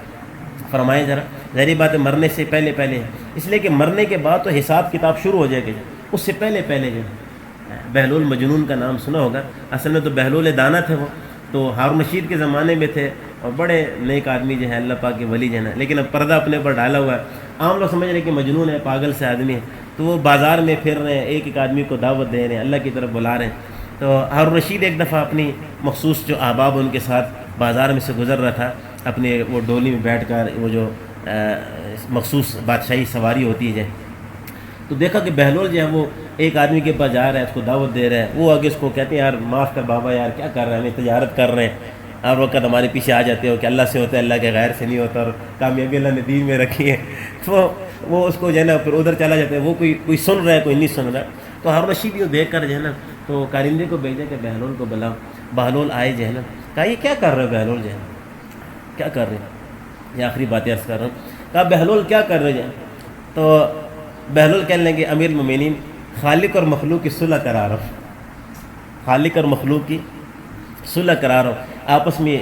فرمائیں ذرا، ظاہری بات ہے مرنے سے پہلے ہے، اس لیے کہ مرنے کے بعد تو حساب کتاب شروع ہو جائے گا، اس سے پہلے جو بہلول مجنون کا نام سنا ہوگا، اصل میں تو بہلول دانا تھے، وہ تو ہارون رشید کے زمانے میں تھے اور بڑے نیک آدمی جو ہے اللہ پاک کے ولی جو ہے نا، لیکن اب پردہ اپنے پر ڈالا ہوا ہے، عام لوگ سمجھ رہے کہ مجنون ہے، پاگل سے آدمی ہے، تو وہ بازار میں پھر رہے ہیں، ایک آدمی کو دعوت دے رہے ہیں، اللہ کی طرف بلا رہے ہیں۔ تو ہارون رشید ایک دفعہ اپنی مخصوص جو احباب ان کے ساتھ بازار میں سے گزر رہا تھا، اپنے وہ ڈولی میں بیٹھ کر وہ جو مخصوص بادشاہی سواری ہوتی ہے تو دیکھا کہ بہلول جو ہے وہ ایک آدمی کے پاس جا رہا ہے، اس کو دعوت دے رہا ہے، وہ آگے اس کو کہتے ہیں یار معاف کر بابا، یار کیا کر رہے ہیں، ہمیں تجارت کر رہے ہیں، ہر وقت ہمارے پیچھے آ جاتے ہو کہ اللہ سے ہوتا ہے، اللہ کے غیر سے نہیں ہوتا، اور کامیابی اللہ نے دین میں رکھی ہے. تو وہ اس کو جو ہے نا پھر ادھر چلا جاتا ہے، وہ کوئی سن رہا ہے، کوئی نہیں سن رہا. تو ہارون رشید یہ دیکھ کر جو ہے نا تو کارندے کو بھیجا کہ بہلول کو بلاؤ. بہلول آئے جو ہے نا، کہا یہ کیا کر رہے ہو بہلول، جو ہے کیا کر رہے ہیں، یہ آخری باتیں عرض کر رہا ہوں. کہا بہلول کیا کر رہے ہیں؟ تو بہلول کہنے لگے امیر المومنین خالق اور مخلوق کی صلح کرا رہا ہوں، خالق اور مخلوق کی صلح کرا رہا ہوں، آپس میں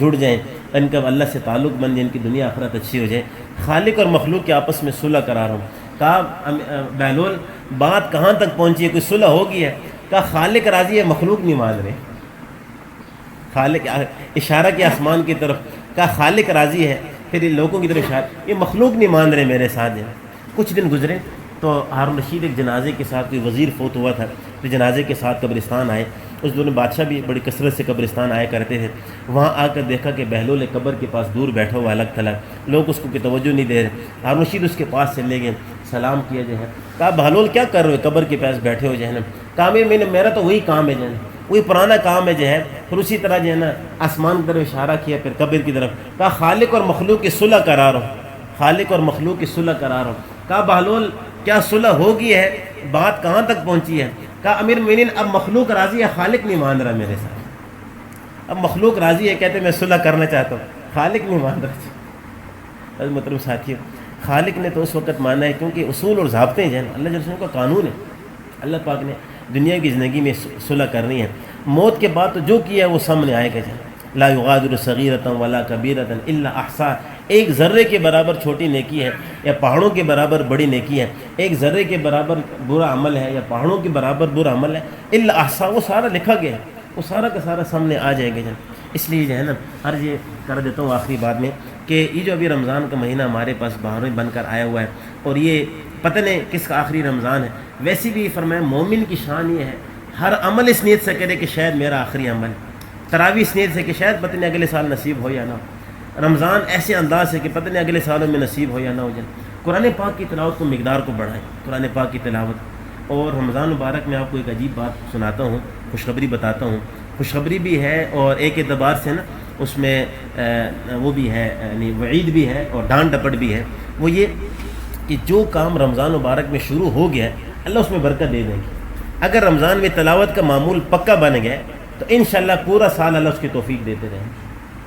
جڑ جائیں، ان کا اللہ سے تعلق بن جائے، ان کی دنیا آخرت اچھی ہو جائے، خالق اور مخلوق کے آپس میں صلح کرا رہا ہوں. کہا بہلول بات کہاں تک پہنچی ہے، کوئی صلح ہو گئی ہے؟ کہا خالق راضی ہے، مخلوق نہیں مان رہے. خالق اشارہ کیا آسمان کی طرف، کہا خالق راضی ہے، پھر یہ لوگوں کی طرف اشارہ، یہ مخلوق نہیں مان رہے میرے ساتھ. کچھ دن گزرے تو ہارون رشید ایک جنازے کے ساتھ، کوئی وزیر فوت ہوا تھا تو جنازے کے ساتھ قبرستان آئے. اس دوران بادشاہ بھی بڑی کثرت سے قبرستان آیا کرتے تھے. وہاں آ کر دیکھا کہ بہلول قبر کے پاس دور بیٹھا ہوا الگ تھلگ، لوگ اس کو کوئی توجہ نہیں دے رہے. ہارون رشید اس کے پاس سے لے گئے، سلام کیا جو ہے. کہا بہلول کیا کر رہے ہو، قبر کے پاس بیٹھے ہو جو ہے نا؟ کہا میرا تو وہی کام ہے جو ہے نا، وہی پرانا کام ہے جو ہے. پھر اسی طرح جو ہے نا آسمان کی طرف اشارہ کیا، پھر قبر کی طرف. کہا خالق اور مخلوق کی صلح کرا رہا ہوں، خالق اور مخلوق کی صلح کرا رہا ہوں. کہا بہلول کیا صلح ہو گئی ہے، بات کہاں تک پہنچی ہے؟ کہا امیر المومنین اب مخلوق راضی ہے، خالق نہیں مان رہا میرے ساتھ. اب مخلوق راضی ہے، کہتے میں صلح کرنا چاہتا ہوں، خالق نہیں مان رہا. محترم ساتھیو، خالق نے تو اس وقت مانا ہے کیونکہ اصول اور ضابطے جو ہیں اللہ جل وعلا کا قانون ہے. اللہ پاک نے دنیا کی زندگی میں صلح کرنی ہے، موت کے بعد تو جو کیا ہے وہ سامنے آئے گا. لا یغادر صغیرۃ ولا کبیرۃ الا احصاها، ایک ذرے کے برابر چھوٹی نیکی ہے یا پہاڑوں کے برابر بڑی نیکی ہے، ایک ذرے کے برابر برا عمل ہے یا پہاڑوں کے برابر برا عمل ہے، الا احصاها، وہ سارا لکھا گیا ہے، وہ سارا کا سارا سامنے آ جائے گا. اس لیے جو ہے نا عرض یہ کر دیتا ہوں آخری بات میں کہ یہ جو ابھی رمضان کا مہینہ ہمارے پاس باہر بن کر آیا ہوا ہے، اور یہ پتہ نہیں کس کا آخری رمضان ہے. ویسے بھی فرمایا مومن کی شان یہ ہے ہر عمل اس نیت سے کرے کہ شاید میرا آخری عمل ہے. تراویح اس نیت سے کہ شاید پتہ نہیں اگلے سال نصیب ہو یا نہ ہو. رمضان ایسے انداز سے کہ پتہ نہیں اگلے سالوں میں نصیب ہو یا نہ ہو جائے. قرآن پاک کی تلاوت کو مقدار کو بڑھائیں، قرآن پاک کی تلاوت. اور رمضان مبارک میں آپ کو ایک عجیب بات سناتا ہوں، خوشخبری بتاتا ہوں. خوشخبری بھی ہے اور ایک اعتبار سے نا اس میں وہ بھی ہے، یعنی وعید بھی ہے اور ڈانٹ ڈپٹ بھی ہے. وہ یہ کہ جو کام رمضان مبارک میں شروع ہو گیا ہے اللہ اس میں برکت دے دیں گے. اگر رمضان میں تلاوت کا معمول پکا بن گیا تو انشاءاللہ پورا سال اللہ اس کی توفیق دیتے رہیں.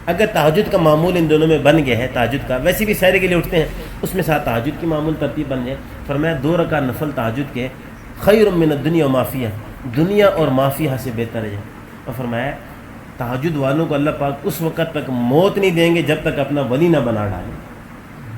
اگر تہجد کا معمول ان دونوں میں بن گیا ہے، تہجد کا ویسے بھی سحر کے لیے اٹھتے ہیں، اس میں ساتھ تہجد کی معمول ترتیب بن جائے. فرمایا 2 رکعت نفل تہجد کے خیر من الدنیا و ما فیہا، دنیا اور ما فیہا سے بہتر ہے. اور فرمایا تہجد والوں کو اللہ پاک اس وقت تک موت نہیں دیں گے جب تک اپنا ولی نہ بنا ڈالیں.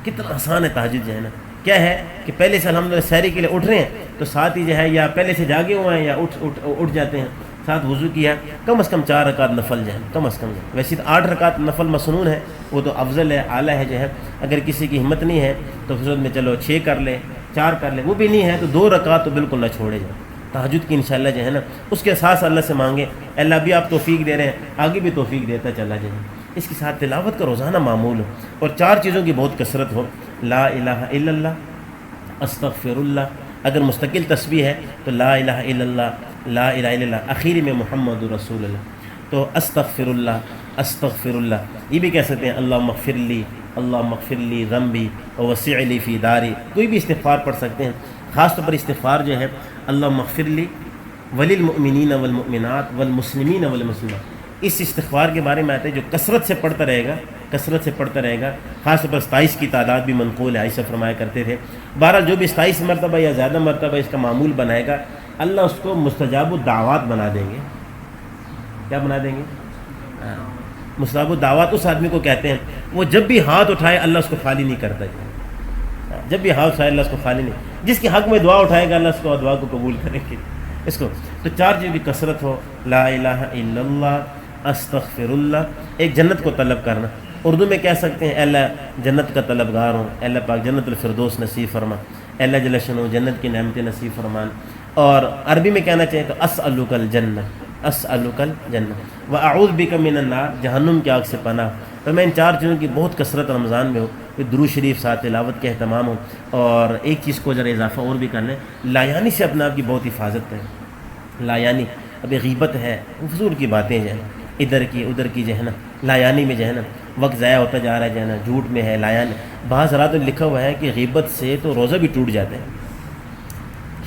کتنا آسان ہے تہجد جو ہے نا. کیا ہے کہ پہلے سے الحمدللہ سحری کے لیے اٹھ رہے ہیں تو ساتھ ہی جو ہے یا پہلے سے جاگے ہوئے ہیں یا اٹھ جاتے ہیں، ساتھ وضو کیا، کم از کم 4 رکعت نفل جو ہے کم از کم. ویسے 8 رکعت نفل مسنون ہے، وہ تو افضل ہے، اعلیٰ ہے جو ہے. اگر کسی کی ہمت نہیں ہے تو صورت میں چلو 6 کر لے، 4 کر لے، وہ بھی نہیں ہے تو 2 رکعت تو بالکل نہ چھوڑے جائیں. تہجد کی انشاءاللہ جو ہے نا اس کے ساتھ اللہ سے مانگے، اللہ بھی آپ توفیق دے رہے ہیں، آگے بھی توفیق دیتا چلا جائے. اس کے ساتھ تلاوت کا روزانہ معمول ہو اور 4 چیزوں کی بہت کثرت ہو. لا الہ الا اللہ، استغفر اللہ، اگر مستقل تسبیح ہے تو لا الہ الا اللہ، لا الہ الا اللہ، اخیر میں محمد رسول اللہ. تو استغفر اللہ، استغفر اللہ، یہ بھی کہہ سکتے ہیں اللہم اغفر لی، اللہم اغفر لی ذنبی ووسع لی فی داری. کوئی بھی استغفار پڑھ سکتے ہیں. خاص طور پر استغفار جو ہے اللہم اغفر لی وللمؤمنین والمؤمنات والمسلمین والمسلمات، اس استغفار کے بارے میں آتے ہیں جو کثرت سے پڑھتا رہے گا، کثرت سے پڑھتا رہے گا. خاص طور پر 27 کی تعداد بھی منقول ہے، عائشہ فرمایا کرتے تھے. بہرحال جو بھی 27 مرتبہ یا زیادہ مرتبہ اس کا معمول بنائے گا اللہ اس کو مستجاب الدعوات بنا دیں گے. کیا بنا دیں گے؟ مستجاب الدعوات اس آدمی کو کہتے ہیں وہ جب بھی ہاتھ اٹھائے اللہ اس کو خالی نہیں کرتا. جب بھی ہاتھ اٹھائے اللہ اس کو خالی نہیں، جس کے حق میں دعا اٹھائے گا اللہ اس کو دعا کو قبول کریں گے. اس کو تو 4 چیز بھی کثرت ہو، لا الہ الا اللہ، استغفر اللہ. ایک جنت کو طلب کرنا، اردو میں کہہ سکتے ہیں اے اللہ جنت کا طلبگار ہوں، اے اللہ پاک جنت الفردوس نصیب فرما، اے اللہ جل شانہ جنت کی نعمتیں نصیب فرمان. اور عربی میں کہنا چاہیے تو اسألک الجنہ، اسألک الجنہ، واعوذ بک من النار، جہنم کی آگ سے پناہ. تو میں ان 4 چیزوں کی بہت کثرت رمضان میں ہو کہ درود شریف ساتھ تلاوت کے اہتمام ہو، اور ایک چیز کو ذرا اضافہ اور بھی کر لیں، لایانی سے اپنے آپ کی بہت حفاظت کریں۔ لایانی ابھی غیبت ہے، فضول کی باتیں جو ہیں ادھر کی ادھر کی جو ہے نا، لایانی میں جو ہے نا وقت ضائع ہوتا جا رہا ہے جو ہے نا، جھوٹ میں ہے لایانی۔ بعض رات میں لکھا ہوا ہے کہ غیبت سے تو روزہ بھی ٹوٹ جاتے ہیں۔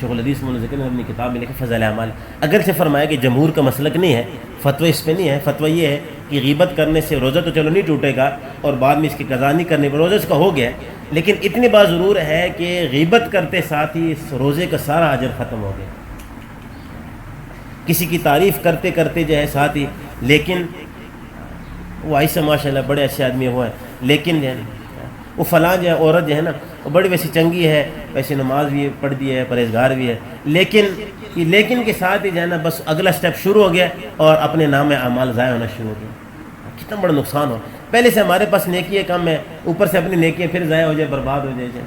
شیخ الحدیث مولانا ذکر نے اپنی کتاب میں لکھا فضائل اعمال، اگرچہ فرمایا کہ جمہور کا مسلک نہیں ہے، فتوی اس پہ نہیں ہے، فتوی یہ ہے کہ غیبت کرنے سے روزہ تو چلو نہیں ٹوٹے گا اور بعد میں اس کی قضا نہیں کرنے پر روزہ اس کا ہو گیا، لیکن اتنی بات ضرور ہے کہ غیبت کرتے ساتھ ہی اس روزے کا سارا اجر ختم ہو گیا۔ کسی کی تعریف کرتے کرتے جو ہے ساتھ ہی، لیکن وہ ایسا ماشاء اللہ بڑے اچھے آدمی ہوا ہے، لیکن جو ہے وہ فلاں جو ہے عورت جو ہے نا وہ بڑی ویسی چنگی ہے، ویسے نماز بھی پڑھ دی ہے، پرہیزگار بھی ہے، لیکن کے ساتھ ہی جو ہے نا بس اگلا سٹیپ شروع ہو گیا اور اپنے نام اعمال ضائع ہونا شروع ہو گیا۔ کتنا بڑا نقصان ہو، پہلے سے ہمارے پاس نیکی کم ہے، اوپر سے اپنی نیکی پھر ضائع ہو جائے، برباد ہو جائے۔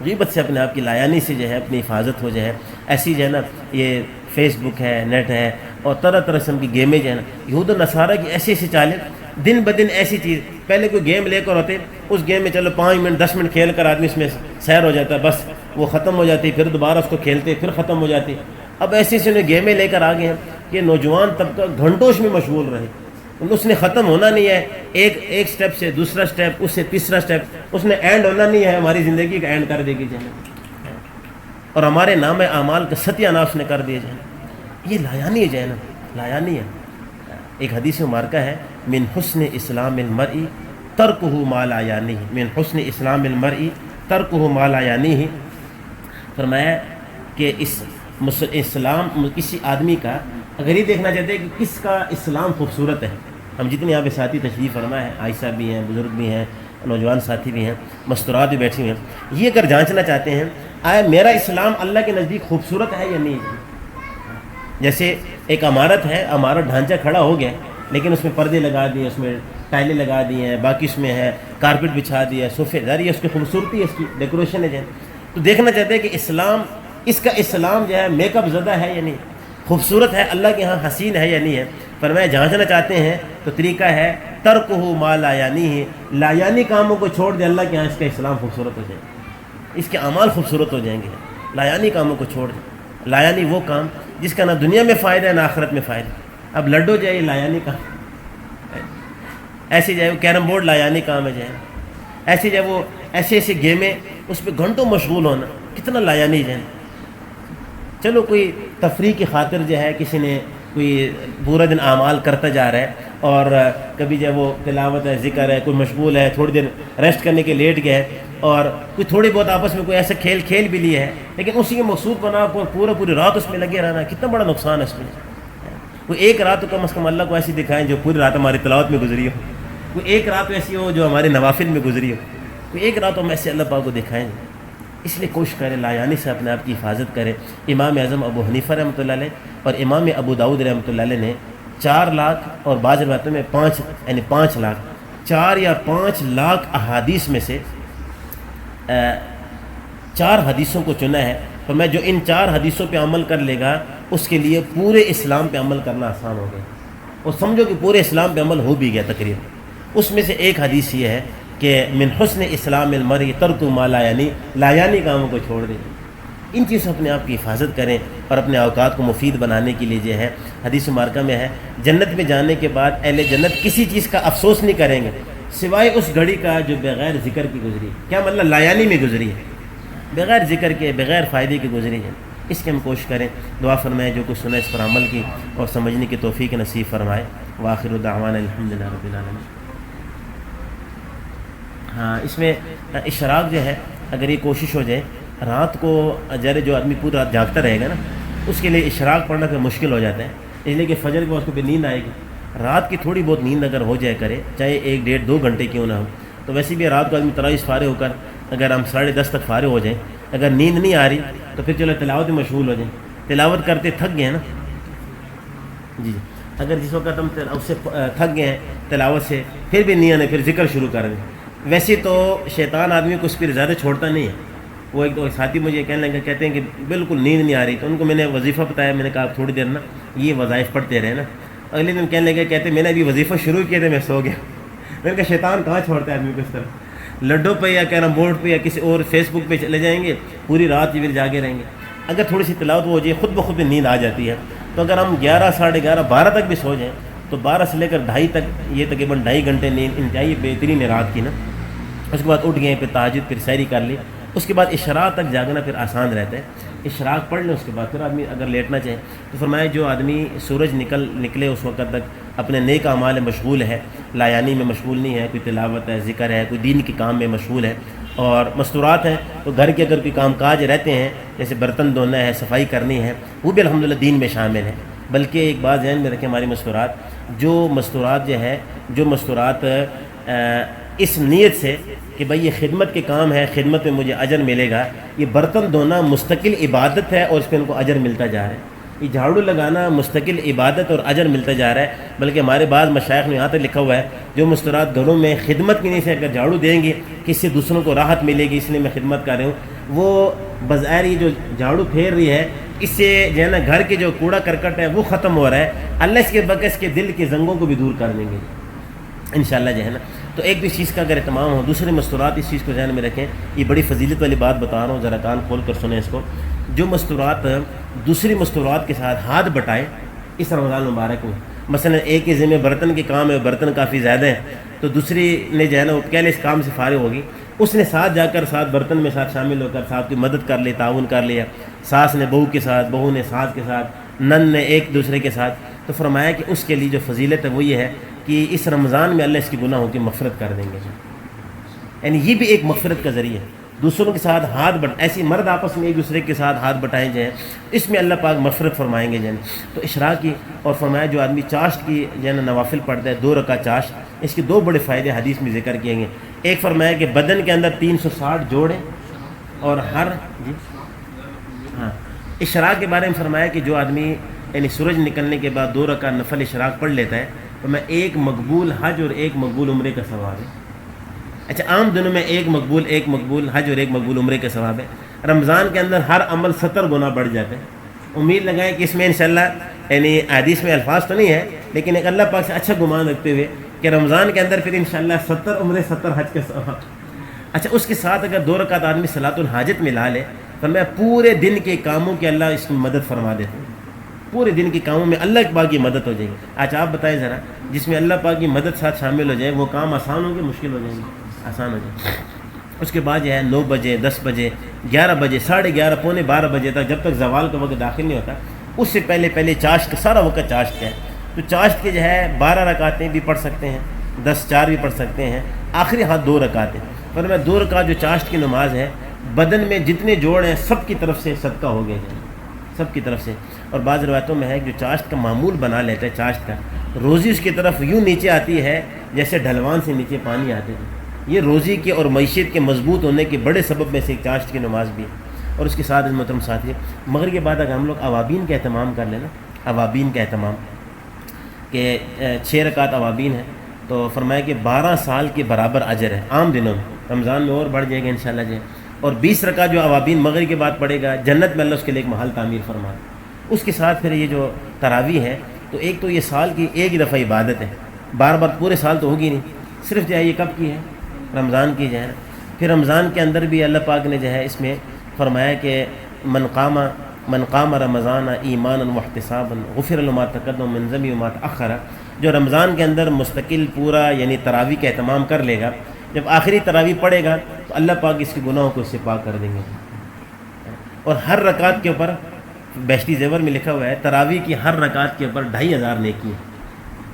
غیبت سے اپنے آپ کی لایانی سے جو ہے اپنی حفاظت ہو جائے۔ ایسی جو ہے نا یہ فیس بک ہے، نیٹ ہے، اور طرح طرح سے کی گیمیں جو ہے نا، یہود و نصارہ کی ایسی ایسی چالیں، دن بدن ایسی چیز، پہلے کوئی گیم لے کر ہوتے، اس گیم میں چلو 5 منٹ 10 منٹ کھیل کر آدمی اس میں سیر ہو جاتا ہے، بس وہ ختم ہو جاتی، پھر دوبارہ اس کو کھیلتے پھر ختم ہو جاتی۔ اب ایسی ایسی گیمیں لے کر آگے ہیں کہ نوجوان طبقہ گھنٹوں اس میں مشغول رہے، اس نے ختم ہونا نہیں ہے، ایک سٹیپ سے دوسرا سٹیپ، اس سے تیسرا سٹیپ، اس نے اینڈ ہونا نہیں ہے، ہماری زندگی کا اینڈ کر دے گی جائے، اور ہمارے نام اعمال کا ستیہ ناش نے کر دیا جائے۔ یہ لایانی ہے نا، لایانی ہے۔ ایک حدیث مبارکہ ہے، من حسن اسلام المرء ترکہ ما لا یعنیہ، من حسن اسلام المرء ترکہ ما لا یعنیہ، فرمایا کہ اسلام کسی آدمی کا، اگر یہ دیکھنا چاہتے ہیں کہ کس کا اسلام خوبصورت ہے، ہم جتنے یہاں پہ ساتھی تشریف فرما ہے، عائشہ بھی ہیں، بزرگ بھی ہیں، نوجوان ساتھی بھی ہیں، مستورات بھی بیٹھی ہوئی ہیں، یہ اگر جانچنا چاہتے ہیں آیا میرا اسلام اللہ کے نزدیک خوبصورت ہے یا نہیں ہے۔ جیسے ایک عمارت ہے، عمارت ڈھانچہ کھڑا ہو گیا، لیکن اس میں پردے لگا دیے، اس میں ٹائلیں لگا دی ہیں، باقی اس میں ہے کارپیٹ بچھا دیا ہے، صوفے داری ہے، اس کی خوبصورتی ہے، اس کی ڈیکوریشن ہے جو ہے، تو دیکھنا چاہتے ہیں کہ اسلام، اس کا اسلام جو ہے میک اپ زدہ ہے یا نہیں، خوبصورت ہے، اللہ کے ہاں حسین ہے یا نہیں ہے۔ فرمایا جانچنا چاہتے ہیں تو طریقہ ہے ترکہ ما لا یعنیہ، لا یعنی کاموں کو چھوڑ دے، اللہ کے ہاں اس کا اسلام خوبصورت ہو جائے، اس کے اعمال خوبصورت ہو جائیں گے۔ لا یعنی کاموں کو چھوڑ دے، لا یعنی وہ کام جس کا نہ دنیا میں فائدہ ہے نہ آخرت میں فائدہ۔ اب لڈو جو ہے یہ لا یعنی کام، ایسی جو ہے وہ کیرم بورڈ لا یعنی کام ہے جو ہے، ایسی جو ہے وہ ایسی ایسی گیمیں، اس پہ گھنٹوں مشغول ہونا کتنا لا یعنی جو ہے۔ چلو کوئی تفریح کی خاطر جو ہے کسی نے کوئی پورا دن اعمال کرتا جا رہا ہے، اور کبھی جو ہے وہ تلاوت ہے، ذکر ہے، کوئی مشغول ہے، تھوڑی دیر ریسٹ کرنے کے لیٹ گیا ہے، اور کوئی تھوڑی بہت آپس میں کوئی ایسا کھیل بھی لیا ہے، لیکن اسی کے مقصود بنا پوری رات اس میں لگے رہنا، کتنا بڑا نقصان ہے اس میں۔ کوئی ایک رات تو کم از کم اللہ کو ایسی دکھائیں جو پوری رات ہماری تلاوت میں گزری ہو، کوئی ایک رات ایسی ہو جو ہمارے نوافل میں گزری ہو، کوئی ایک رات ہم ایسے اللہ پاک کو دکھائیں۔ اس لیے کوشش کریں لا یعنی سے اپنے آپ کی حفاظت کریں۔ امام اعظم ابو حنیفہ رحمۃ اللہ علیہ اور امام ابو داؤد رحمۃ اللہ علیہ نے 4 لاکھ اور بعض روایتوں میں 5 لاکھ 4 یا 5 لاکھ احادیث میں سے 4 حدیثوں کو چنا ہے، تو میں جو ان 4 حدیثوں پہ عمل کر لے گا اس کے لیے پورے اسلام پہ عمل کرنا آسان ہو گیا، اور سمجھو کہ پورے اسلام پہ عمل ہو بھی گیا تقریباً۔ اس میں سے ایک حدیث یہ ہے کہ من حسن اسلام المرء ترک ما لا یعنی، لا یعنی کاموں کو چھوڑ دیں۔ ان چیزوں سے اپنے آپ کی حفاظت کریں، اور اپنے اوقات کو مفید بنانے کے لیے جو ہے حدیث مبارکہ میں ہے جنت میں جانے کے بعد اہل جنت کسی چیز کا افسوس نہیں کریں گے سوائے اس گھڑی کا جو بغیر ذکر کی گزری ہے۔ کیا مطلب لا یعنی میں گزری ہے، بغیر ذکر کے، بغیر فائدے کی گزری ہے۔ اس کی ہم کوشش کریں۔ دعا فرمائے جو کچھ سنا اس پر عمل کی اور سمجھنے کی توفیق نصیب فرمائے۔ وآخر دعوانا الحمدللہ رب العالمین۔ ہاں، اس میں اشراق جو ہے اگر یہ کوشش ہو جائے رات کو، جو آدمی پوری رات جاگتا رہے گا نا اس کے لیے اشراق پڑھنا پھر مشکل ہو جاتا ہے، اس لیے کہ فجر کے بعد اس کو پھر نیند آئے گی۔ رات کی تھوڑی بہت نیند اگر ہو جائے کرے، چاہے 1 ڈیڑھ 2 گھنٹے کیوں نہ ہو، تو ویسے بھی رات کو آدمی تراویح فارغ ہو کر اگر ہم 10:30 تک فارغ ہو جائیں، اگر نیند نہیں آ رہی تو پھر چلو تلاوت میں مشغول ہو جائیں۔ تلاوت کرتے تھک گئے ہیں نا جی، اگر جس وقت ہم اس سے تھک گئے ہیں تلاوت سے، پھر بھی نہیں آنے، پھر ذکر شروع کر دیں۔ ویسے تو شیطان آدمی کو اس پہ زیادہ چھوڑتا نہیں ہے۔ وہ ایک ساتھی مجھے کہنے لگے، کہتے ہیں کہ بالکل نیند نہیں آ رہی، تو ان کو میں نے وظیفہ بتایا، میں نے کہا آپ تھوڑی دیر نا یہ وظائف پڑھتے رہے نا۔ اگلے دن کہنے لگے، کہتے میں نے ابھی وظیفہ شروع کیا تھا میں سو گیا۔ میں نے کہا شیطان کہاں چھوڑتا ہے آدمی کو اس طرح، لڈو پہ یا کیرم بورڈ پہ یا کسی اور فیس بک پہ چلے جائیں گے، پوری رات پھر جاگے رہیں گے۔ اگر تھوڑی سی تلاوت ہو جائے خود بخود نیند آ جاتی ہے، تو اگر ہم 11 ساڑھے 11 12 تک بھی سو جائیں تو 12 سے لے کر 2:30 تک یہ تقریباً 2.5 گھنٹے نیند انتہائی بہترین ہے رات کی نا۔ اس کے بعد اٹھ گئے، پھر تہجد، پھر سحری کر لی، اس کے بعد اشراق تک جاگنا پھر آسان رہتا ہے۔ اشراق پڑھ لیں، اس کے بعد پھر آدمی اگر لیٹنا چاہے تو فرمایا جو آدمی سورج نکلے اس وقت تک اپنے نیک اعمال میں مشغول ہے، لایانی میں مشغول نہیں ہے، کوئی تلاوت ہے، ذکر ہے، کوئی دین کے کام میں مشغول ہے، اور مستورات ہیں تو گھر کے اگر کوئی کام کاج رہتے ہیں جیسے برتن دھونا ہے، صفائی کرنی ہے، وہ بھی الحمدللہ دین میں شامل ہے۔ بلکہ ایک بات ذہن میں رکھیں، ہماری مستورات جو مستورات اس نیت سے کہ بھئی یہ خدمت کے کام ہے، خدمت میں مجھے اجر ملے گا، یہ برتن دھونا مستقل عبادت ہے اور اس پہ ان کو اجر ملتا جا رہا ہے، یہ جھاڑو لگانا مستقل عبادت اور اجر ملتا جا رہا ہے۔ بلکہ ہمارے بعض مشائخ نے یہاں تک لکھا ہوا ہے جو مستورات گھروں میں خدمت کی نہیں سے اگر جھاڑو دیں گے کہ اس سے دوسروں کو راحت ملے گی، اس لیے میں خدمت کر رہا ہوں، وہ بظاہر یہ جو جھاڑو پھیر رہی ہے اس سے جو ہے نا گھر کے جو کوڑا کرکٹ ہے وہ ختم ہو رہا ہے، اللہ اس کے بقیہ اس کے دل کے زنگوں کو بھی دور کر دیں گے انشاءاللہ جو ہے نا۔ تو ایک بھی چیز کا اگر اہتمام ہو، دوسرے مستورات اس چیز کو ذہن میں رکھیں، یہ بڑی فضیلت والی بات بتا رہا ہوں، ذرا کان کھول کر سنیں اس کو۔ جو مستورات دوسری مستورات کے ساتھ ہاتھ بٹائیں اس رمضان مبارک میں، مثلا ایک ہی ذمہ برتن کے کام ہے، برتن کافی زیادہ ہیں، تو دوسری نے جو ہے نا وہ کہہ لے اس کام سے فارغ ہوگی، اس نے ساتھ جا کر ساتھ برتن میں ساتھ شامل ہو کر ساتھ کی مدد کر لی، تعاون کر لیا، ساس نے بہو کے ساتھ، بہو نے ساس کے ساتھ، نن نے ایک دوسرے کے ساتھ، تو فرمایا کہ اس کے لیے جو فضیلت ہے وہ یہ ہے کہ اس رمضان میں اللہ اس کی گناہوں کی مغفرت کر دیں گے، یعنی یہ بھی ایک مغفرت کا ذریعہ ہے۔ دوسروں کے ساتھ ایسی مرد آپس میں ایک دوسرے کے ساتھ ہاتھ بٹائیں جائیں، اس میں اللہ پاک مغفرت فرمائیں گے جن۔ تو اشراق کی، اور فرمایا جو آدمی چاشت کی جو ہے نا نوافل پڑھتا ہے 2 رکعت چاشت، اس کے 2 بڑے فائدے حدیث میں ذکر کیے گئے۔ ایک فرمایا کہ بدن کے اندر 360 جوڑیں، اور اشراق کے بارے میں فرمایا کہ جو آدمی یعنی سورج نکلنے کے بعد 2 رکعت نفل اشراق پڑھ لیتا ہے تو میں 1 مقبول حج اور 1 مقبول عمرے کا ثواب ہے۔ اچھا، عام دنوں میں 1 مقبول حج اور 1 مقبول عمرے کا ثواب ہے، رمضان کے اندر ہر عمل 70 گنا بڑھ جاتے ہیں۔ امید لگائیں کہ اس میں انشاءاللہ یعنی حدیث میں الفاظ تو نہیں ہے لیکن ایک اللہ پاک سے اچھا گمان رکھتے ہوئے کہ رمضان کے اندر پھر انشاءاللہ 70 عمرے 70 حج کے ثواب۔ اچھا، اس کے ساتھ اگر 2 رکعت آدمی صلاۃ الحاجت میں لا لے تو میں پورے دن کے کاموں کے اللہ اس میں مدد فرما دیتے ہیں، پورے دن کے کاموں میں اللہ پاک کی مدد ہو جائے گی۔ اچھا آپ بتائیں ذرا، جس میں اللہ پاک کی مدد ساتھ شامل ہو جائے وہ کام آسان ہوں گے مشکل ہو جائیں گے؟ آسان ہو جائے۔ اس کے بعد جو ہے 9 بجے 10 بجے 11 بجے 11:30 پونے 12 بجے تک، جب تک زوال کا وقت داخل نہیں ہوتا اس سے پہلے چاشت کا سارا وقت چاشت کا ہے، تو چاشت کے جو ہے 12 رکعتیں بھی پڑھ سکتے ہیں، 10 4 بھی پڑھ سکتے ہیں، آخری ہاتھ 2 رکعتیں۔ پر میں 2 رکعت جو چاشت کی نماز ہے، بدن میں جتنے جوڑ ہیں سب کی طرف سے صدقہ ہو گئے جائیں، سب کی طرف سے۔ اور بعض روایتوں میں ہے جو چاشت کا معمول بنا لیتا ہے، چاشت کا روزی اس کی طرف یوں نیچے آتی ہے جیسے ڈھلوان سے نیچے پانی آتے ہیں۔ یہ روزی کے اور معیشت کے مضبوط ہونے کے بڑے سبب میں سے ایک چاشت کی نماز بھی ہے۔ اور اس کے ساتھ محترم ساتھی، مغرب کے بعد اگر ہم لوگ اوابین کا اہتمام کر لیں نا، اوابین کا اہتمام کہ 6 رکعت اوابین ہے تو فرمایا کہ 12 سال کے برابر اجر ہے عام دنوں میں، رمضان میں اور بڑھ جائے گا انشاءاللہ جی۔ اور 20 رکعت جو اوابین مغرب کے بعد پڑھے گا، جنت میں اللہ اس کے لیے ایک محل تعمیر فرما۔ اس کے ساتھ پھر یہ جو تراویح ہے تو ایک تو یہ سال کی ایک ہی دفعہ عبادت ہے، بار بار پورے سال تو ہوگی نہیں، صرف جو ہے یہ کب کی ہے؟ رمضان کی جو ہے۔ پھر رمضان کے اندر بھی اللہ پاک نے جو ہے اس میں فرمایا کہ من قام رمضان ایمانا واحتسابا غفر له ما تقدم من ذنبه وما تأخر، جو رمضان کے اندر مستقل پورا یعنی تراویح کا اہتمام کر لے گا، جب آخری تراویح پڑھے گا تو اللہ پاک اس کے گناہوں کو اس سے پاک کر دیں گے۔ اور ہر رکعت کے اوپر بہشتی زیور میں لکھا ہوا ہے تراویح کی ہر رکعت کے اوپر 2500 نیکی ہے۔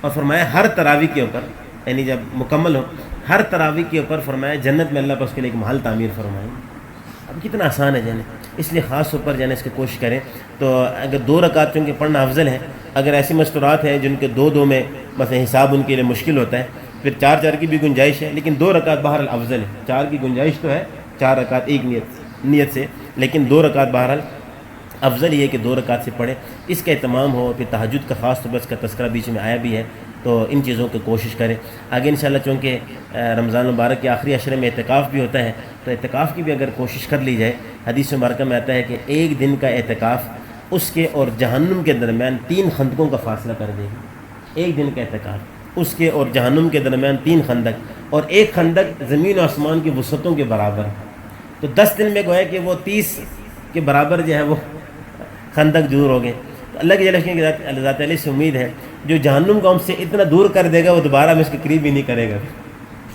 اور فرمایا ہر تراویح کے اوپر یعنی جب مکمل ہو ہر تراویح کے اوپر فرمایا جنت میں اللہ پاک اس کے لیے ایک محل تعمیر فرمائیں۔ اب کتنا آسان ہے جانے، اس لیے خاص طور پر جانے اس کی کوشش کریں۔ تو اگر 2 رکعت چونکہ پڑھنا افضل ہے، اگر ایسی مستورات ہیں جن کے 2 میں مثلا حساب ان کے لیے مشکل ہوتا ہے، پھر 4 کی بھی گنجائش ہے، لیکن 2 رکعت بہرحال افضل ہے۔ 4 کی گنجائش تو ہے، 4 رکعت ایک نیت سے، لیکن 2 رکعت بہرحال افضل یہ ہے کہ 2 رکعت سے پڑھے، اس کا اہتمام ہو۔ پھر تہجد کا خاص طور پر اس کا تذکرہ بیچ میں آیا بھی ہے، تو ان چیزوں کی کوشش کریں آگے انشاءاللہ۔ چونکہ رمضان مبارک کے آخری عشرے میں اعتکاف بھی ہوتا ہے، تو اعتکاف کی بھی اگر کوشش کر لی جائے، حدیث مبارکہ میں آتا ہے کہ 1 دن کا اعتکاف اس کے اور جہنم کے درمیان 3 خندقوں کا فاصلہ کر دے گی۔ 1 دن کا اعتکاف اس کے اور جہنم کے درمیان 3 خندق، اور ایک خندق زمین و آسمان کی وسعتوں کے برابر. تو 10 دن میں گویا کہ وہ 30 کے برابر جو ہے وہ خندق دور ہو گئے. تو اللہ کے ذات علیہ سے امید ہے جو جہنم کو ہم سے اتنا دور کر دے گا وہ دوبارہ ہم اس کے قریب ہی نہیں کرے گا.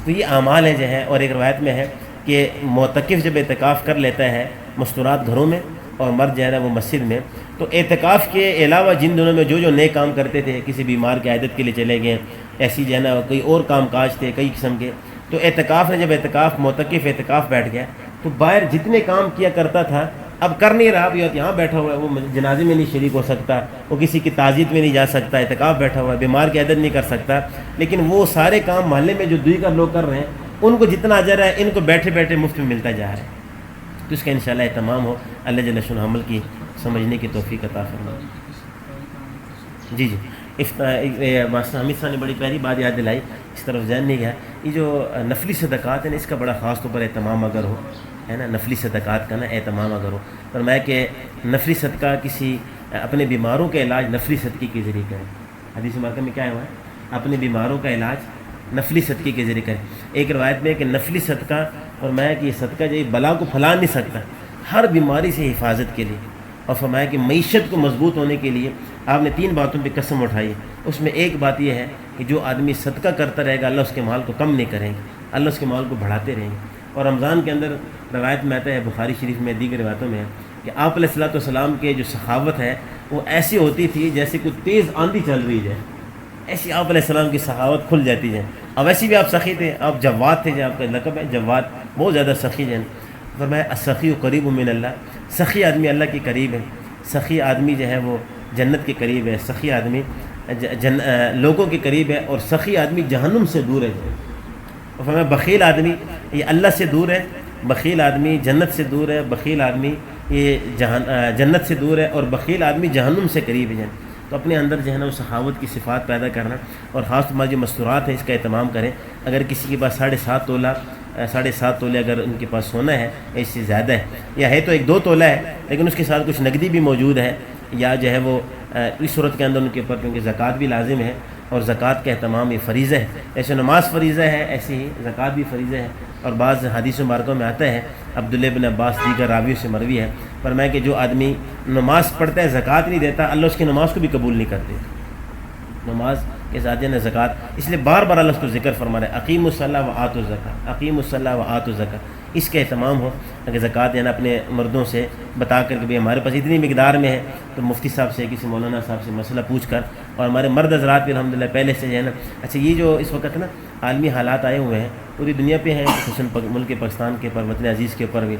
تو یہ اعمال ہے جو ہے. اور ایک روایت میں ہے کہ معتکف جب اعتکاف کر لیتا ہے مستورات گھروں میں اور مرد جو ہے وہ مسجد میں، تو اعتکاف کے علاوہ جن دنوں میں جو جو نئے کام کرتے تھے، کسی بیمار کی عیادت کے لیے چلے گئے، ایسی جو ہے نا کوئی اور کام کاج تھے کئی قسم کے، تو اعتکاف نے جب معتکف اعتکاف بیٹھ گیا تو باہر جتنے کام کیا کرتا تھا اب کر نہیں رہا. اب یہاں بیٹھا ہوا ہے، وہ جنازے میں نہیں شریک ہو سکتا، وہ کسی کی تعزیت میں نہیں جا سکتا، اعتکاف بیٹھا ہوا ہے، بیمار کی عیادت نہیں کر سکتا، لیکن وہ سارے کام محلے میں جو دیگر لوگ کر رہے ہیں ان کو جتنا اجر ہے ان کو بیٹھے بیٹھے مفت میں ملتا جا رہا ہے. تو اس کا انشاءاللہ اہتمام ہو. اللہ جل شانہ عمل کی سمجھنے کی توفیق عطا فرمائے. جی ماسٹر حمید صاحب نے بڑی پیاری بات یاد دلائی، اس طرف ذہن نہیں گیا. یہ جو نفلی صدقات ہیں نا، اس کا بڑا خاص طور پر اہتمام اگر ہو، ہے نا، نفلی صدقات کا نا اہتمام اگر ہو. فرمایا کہ نفلی صدقہ کسی اپنے بیماروں کا علاج نفلی صدقے کے ذریعے کریں. حدیث مبارکہ میں کیا ہوا ہے؟ اپنے بیماروں کا علاج نفلی صدقے کے ذریعے کریں. ایک روایت میں کہ نفلی صدقہ، فرمایا کہ یہ صدقہ جو بلا کو پھیلا نہیں سکتا، ہر بیماری سے حفاظت کے لیے. اور فرمایا کہ معیشت کو مضبوط ہونے کے لیے آپ نے 3 باتوں پہ قسم اٹھائی. اس میں ایک بات یہ ہے کہ جو آدمی صدقہ کرتا رہے گا اللہ اس کے مال کو کم نہیں کریں گے، اللہ اس کے مال کو بڑھاتے رہیں گے. اور رمضان کے اندر روایت میں آتا ہے، بخاری شریف میں دیگر روایتوں میں ہے کہ آپ علیہ الصلوۃ والسلام کے جو سخاوت ہے وہ ایسی ہوتی تھی جیسے کوئی تیز آندھی چل رہی ہے، ایسی آپ علیہ السلام کی سخاوت کھل جاتی ہے. اور ویسے بھی آپ سخی تھے، آپ جواد تھے، جو آپ کا لقب ہے جواد، بہت زیادہ سخی ہیں. فرمایا السخی قریب من اللہ، سخی آدمی اللہ کے قریب ہے، سخی آدمی جو ہے وہ جنت کے قریب ہے، سخی آدمی لوگوں کے قریب ہے، اور سخی آدمی جہنم سے دور ہے. اور فرمایا بخیل آدمی یہ اللہ سے دور ہے، بخیل آدمی جنت سے دور ہے، بخیل آدمی یہ جنت سے دور ہے، اور بخیل آدمی جہنم سے قریب ہے. تو اپنے اندر جو ہے نا وہ سخاوت کی صفات پیدا کرنا، اور خاص طور پر جو مستورات ہیں اس کا اہتمام کریں. اگر کسی کے پاس 7.5 تولے اگر ان کے پاس سونا ہے اس سے زیادہ ہے، یا ہے تو 1-2 تولہ ہے لیکن اس کے ساتھ کچھ نقدی بھی موجود ہے، یا جو ہے وہ اس صورت کے اندر ان کے اوپر کیونکہ زکوٰۃ بھی لازم ہے، اور زکوٰۃ کا اہتمام یہ فریضہ ہے. ایسے نماز فریضہ ہے، ایسے ہی زکوٰۃ بھی فریضہ ہے. اور بعض حدیث مبارکوں میں آتا ہے، عبداللہ بن عباس دیگر راویوں سے مروی ہے، فرمایا کہ جو آدمی نماز پڑھتا ہے زکوٰۃ نہیں دیتا اللہ اس کی نماز کو بھی قبول نہیں کرتے. نماز کے ساتھ نا زکوٰۃ، اس لیے بار بار اللہ اس کو ذکر فرما رہا ہے، اقیم الصلاۃ و آتوا الزکاۃ، اقیم الصلاۃ و آتوا الزکاۃ. اس کا اہتمام ہو کہ زکوٰۃ دینا اپنے مردوں سے بتا کر کہ بھئی ہمارے پاس اتنی مقدار میں ہے، تو مفتی صاحب سے کسی مولانا صاحب سے مسئلہ پوچھ کر. اور ہمارے مرد حضرات بھی الحمدللہ پہلے سے جو ہے نا، اچھا یہ جو اس وقت نا عالمی حالات آئے ہوئے ہیں پوری دنیا پہ ہیں، خصوصاً ملک پاکستان کے اوپر، وطن عزیز کے اوپر بھی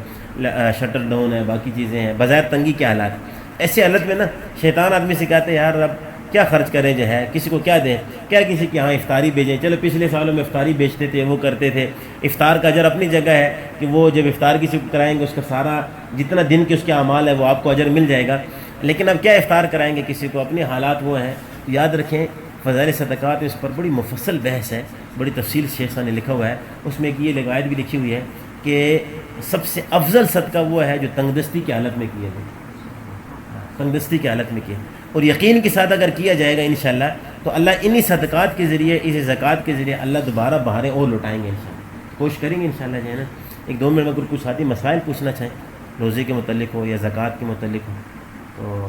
شٹر ڈاؤن ہے، باقی چیزیں ہیں، بظاہر تنگی کے حالات. ایسے حالت میں نا شیطان آدمی سے کہتے ہیں یار اب کیا خرچ کریں جو ہے، کسی کو کیا دیں، کیا کسی کے ہاں افطاری بھیجیں. چلو پچھلے سالوں میں افطاری بیچتے تھے، وہ کرتے تھے. افطار کا اجر اپنی جگہ ہے کہ وہ جب افطار کسی کو کرائیں گے اس کا سارا جتنا دن کے اس کے اعمال ہے وہ آپ کو اجر مل جائے گا. لیکن اب کیا افطار کرائیں گے کسی کو، اپنے حالات وہ ہیں. یاد رکھیں فضائل صدقات اس پر بڑی مفصل بحث ہے، بڑی تفصیل شیخ صاحب نے لکھا ہوا ہے. اس میں ایک یہ روایت بھی لکھی ہوئی ہے کہ سب سے افضل صدقہ وہ ہے جو تنگدستی کی حالت میں کیا جائے، تنگدستی کی حالت میں کیا. اور یقین کے ساتھ اگر کیا جائے گا انشاءاللہ تو اللہ انہی صدقات کے ذریعے، اس زکوٰۃ کے ذریعے اللہ دوبارہ بہاریں اور لٹائیں گے انشاءاللہ. کوشش کریں گے انشاءاللہ جو ہے نا. 1-2 منٹ میں اگر کچھ ساتھی مسائل پوچھنا چاہیں روزے کے متعلق ہو یا زکوٰۃ کے متعلق ہو، تو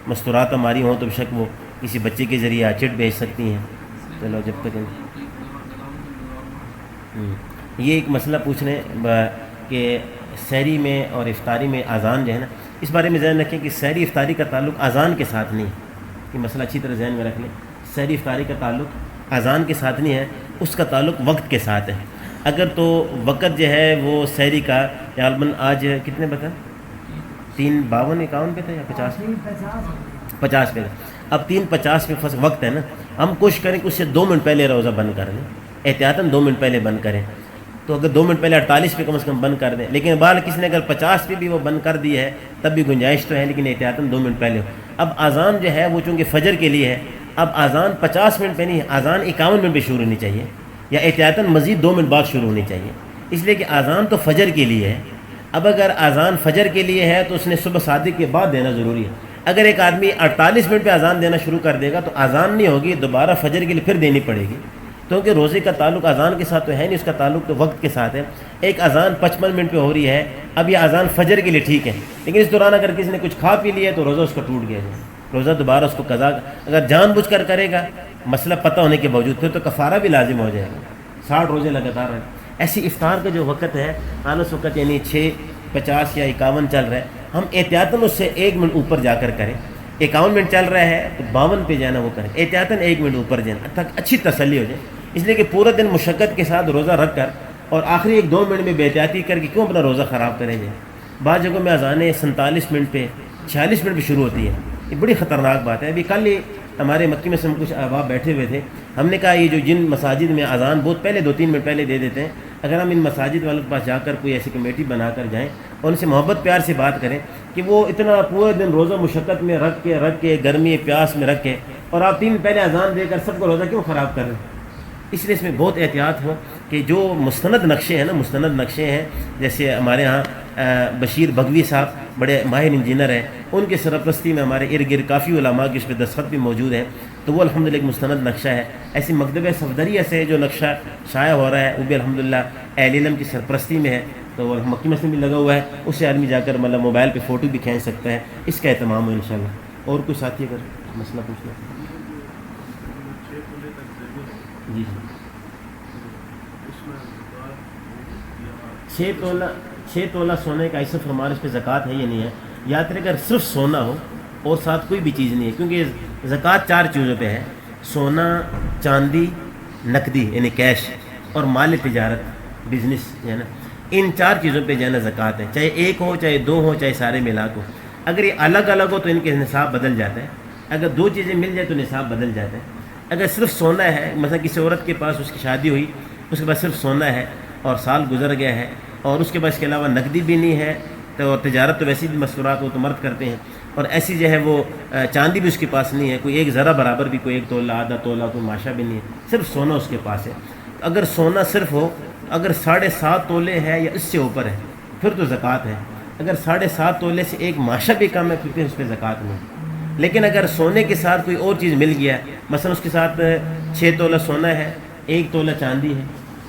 مستورات ہماری ہوں تو بے شک وہ کسی بچے کے ذریعے چٹ بھیج سکتی ہیں. چلو جب تک یہ ایک مسئلہ پوچھ رہے ہیں کہ سحری میں اور افطاری میں اذان جو ہے نا، اس بارے میں ذہن رکھیں کہ سحری افطاری کا تعلق اذان کے ساتھ نہیں. یہ مسئلہ اچھی طرح ذہن میں رکھ لیں. سحری افطاری کا تعلق اذان کے ساتھ نہیں ہے، اس کا تعلق وقت کے ساتھ ہے. اگر تو وقت جو ہے وہ سحری کا غالباً آج کتنے بتا 3:52-51 پہ تھا یا 50 پہ تھا. اب 3:50 پہ فرض وقت ہے نا، ہم کوشش کریں کہ اس سے 2 منٹ پہلے روزہ بند کر لیں، احتیاطاً 2 منٹ پہلے بند کریں. تو اگر 2 منٹ پہلے 48 پہ کم از کم بند کر دیں. لیکن بال کسی نے اگر 50 پہ بھی وہ بند کر دی ہے تب بھی گنجائش تو ہے، لیکن احتیاطاً 2 منٹ پہلے ہو. اب اذان جو ہے وہ چونکہ فجر کے لیے ہے، اب اذان 50 منٹ پہ نہیں ہے، اذان 51 منٹ پہ شروع ہونی چاہیے، یا احتیاطاً مزید 2 منٹ بعد شروع ہونی چاہیے، اس لیے کہ اذان تو فجر کے لیے ہے. اب اگر اذان فجر کے لیے ہے تو اس نے صبح صادق کے بعد دینا ضروری ہے. اگر ایک آدمی 48 منٹ پہ اذان دینا شروع کر دے گا تو اذان نہیں ہوگی، دوبارہ فجر کے لیے پھر دینی پڑے گی، کیونکہ روزے کا تعلق اذان کے ساتھ تو ہے نہیں، اس کا تعلق تو وقت کے ساتھ ہے۔ ایک اذان 55 منٹ پہ ہو رہی ہے، اب یہ اذان فجر کے لیے ٹھیک ہے، لیکن اس دوران اگر کسی نے کچھ کھا پی لیا تو روزہ اس کا ٹوٹ گیا ہے، روزہ دوبارہ اس کو قضا، اگر جان بوجھ کر کرے گا مسئلہ پتہ ہونے کے باوجود پھر تو کفارہ بھی لازم ہو جائے گا، 60 روزے لگاتار ہیں۔ ایسی افطار کا جو وقت ہے اس وقت یعنی 6:50 یا 51 چل رہا ہے، ہم احتیاطاً اس سے 1 منٹ اوپر جا کر کریں۔ 51 منٹ چل رہا ہے تو 52 پہ جانا وہ کریں، احتیاطاً 1 منٹ اوپر جانا تک اچھی تسلی ہو جائے، اس لیے کہ پورا دن مشقت کے ساتھ روزہ رکھ کر اور آخری 1-2 منٹ میں بے احتیاطی کر کے کیوں اپنا روزہ خراب کریں جائیں۔ بعض جگہوں میں اذانیں 47 منٹ پہ 46 منٹ پہ شروع ہوتی ہیں، یہ بڑی خطرناک بات ہے۔ ابھی کل ہی ہمارے مکی میں سے ہم کچھ احباب بیٹھے ہوئے تھے، ہم نے کہا یہ جو جن مساجد میں اذان بہت پہلے 2-3 منٹ پہلے دے دیتے ہیں، اگر ہم ان مساجد والوں کے پاس جا کر کوئی ایسی کمیٹی بنا کر جائیں اور ان سے محبت پیار سے بات کریں کہ وہ اتنا پورے دن روزہ مشقت میں رکھ کے گرمی پیاس میں رکھ کے اور آپ 3 منٹ پہلے اذان دے کر سب کو روزہ کیوں خراب کر رہے ہیں؟ اس لیے اس میں بہت احتیاط ہو کہ جو مستند نقشے ہیں مستند نقشے ہیں، جیسے ہمارے ہاں بشیر بغوی صاحب بڑے ماہر انجینئر ہیں، ان کی سرپرستی میں ہمارے ارد گرد کافی علماء کی اس پہ دستخط بھی موجود ہیں، تو وہ الحمدللہ ایک مستند نقشہ ہے۔ ایسی مکتبہ صفدریہ سے جو نقشہ شائع ہو رہا ہے وہ بھی الحمدللہ اہل علم کی سرپرستی میں ہے، تو وہ مکی مسجد میں لگا ہوا ہے، اس سے آدمی جا کر مطلب موبائل پہ فوٹو بھی کھینچ سکتا ہے، اس کا اہتمام ہو انشاءاللہ۔ اور کوئی ساتھی اگر مسئلہ پوچھنا؟ جی 6 تولہ سونے کا ایسا فرمان اس پہ زکوٰۃ ہے یا نہیں ہے؟ یاد رکھیں اگر صرف سونا ہو اور ساتھ کوئی بھی چیز نہیں ہے، کیونکہ زکوٰۃ 4 چیزوں پہ ہے، سونا، چاندی، نقدی یعنی کیش، اور مال تجارت بزنس ہے نا، ان 4 چیزوں پہ جو ہے نا زکوٰۃ ہے، چاہے ایک ہو چاہے 2 ہو چاہے سارے ملا کو۔ اگر یہ الگ الگ ہو تو ان کے نصاب بدل جاتا ہے، اگر 2 چیزیں مل جائے تو نصاب بدل جاتا ہے۔ اگر صرف سونا ہے، مثلا کسی عورت کے پاس اس کی شادی ہوئی، اس کے پاس صرف سونا ہے اور سال گزر گیا ہے اور اس کے پاس اس کے علاوہ نقدی بھی نہیں ہے، تو تجارت تو ویسی بھی مستورات وہ تو مرد کرتے ہیں، اور ایسی جو ہے وہ چاندی بھی اس کے پاس نہیں ہے، کوئی 1 ذرہ برابر بھی، کوئی 1 تولہ آدھا تولہ کوئی ماشا بھی نہیں ہے، صرف سونا اس کے پاس ہے۔ اگر سونا صرف ہو، اگر 7.5 تولے ہے یا اس سے اوپر ہے پھر تو زکوٰۃ ہے، اگر 7.5 تولے سے 1 ماشا بھی کم ہے پھر اس پہ زکوٰۃ نہیں۔ لیکن اگر سونے کے ساتھ کوئی اور چیز مل گیا ہے، مثلا اس کے ساتھ 6 تولہ سونا ہے، 1 تولہ چاندی ہے،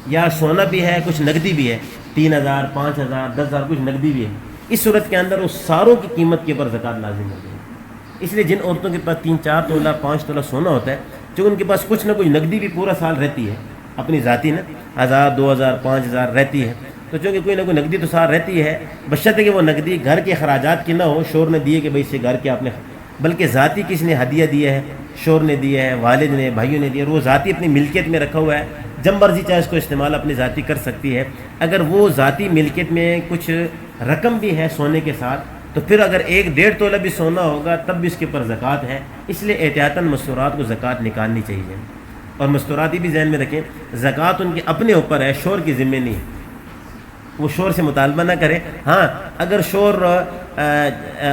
یا سونا بھی ہے کچھ نقدی بھی ہے، 3000 5000 10,000 کچھ نقدی بھی ہے، اس صورت کے اندر اس ساروں کی قیمت کے اوپر زکوٰۃ لازم ہو جائے گی۔ اس لیے جن عورتوں کے پاس 3-4 تولہ 5 تولہ سونا ہوتا ہے، جو ان کے پاس کچھ نہ کچھ نقدی بھی پورا سال رہتی ہے، اپنی ذاتی نا 1000 2000 5000 رہتی ہے، تو چونکہ کوئی نہ کوئی نقدی تو سال رہتی ہے، بشرطے کہ وہ نقدی گھر کے اخراجات کی نہ ہو، شور نے دیے کہ بھائی سے گھر کے آپ نے، بلکہ ذاتی کسی نے ہدیہ دیا ہے، شور نے دیا ہے، والد نے، بھائیوں نے دیا ہے، وہ ذاتی اپنی ملکیت میں رکھا ہوا ہے، جب مرضی چاہے اس کو استعمال اپنی ذاتی کر سکتی ہے۔ اگر وہ ذاتی ملکیت میں کچھ رقم بھی ہے سونے کے ساتھ، تو پھر اگر 1-1.5 تولہ بھی سونا ہوگا تب بھی اس کے اوپر زکوٰۃ ہے، اس لیے احتیاطاً مستورات کو زکوٰۃ نکالنی چاہیے۔ اور مستورات یہ بھی ذہن میں رکھیں، زکوٰۃ ان کے اپنے اوپر ہے، شور کی ذمہ نہیں ہے، وہ شور سے مطالبہ نہ کرے۔ ہاں اگر شور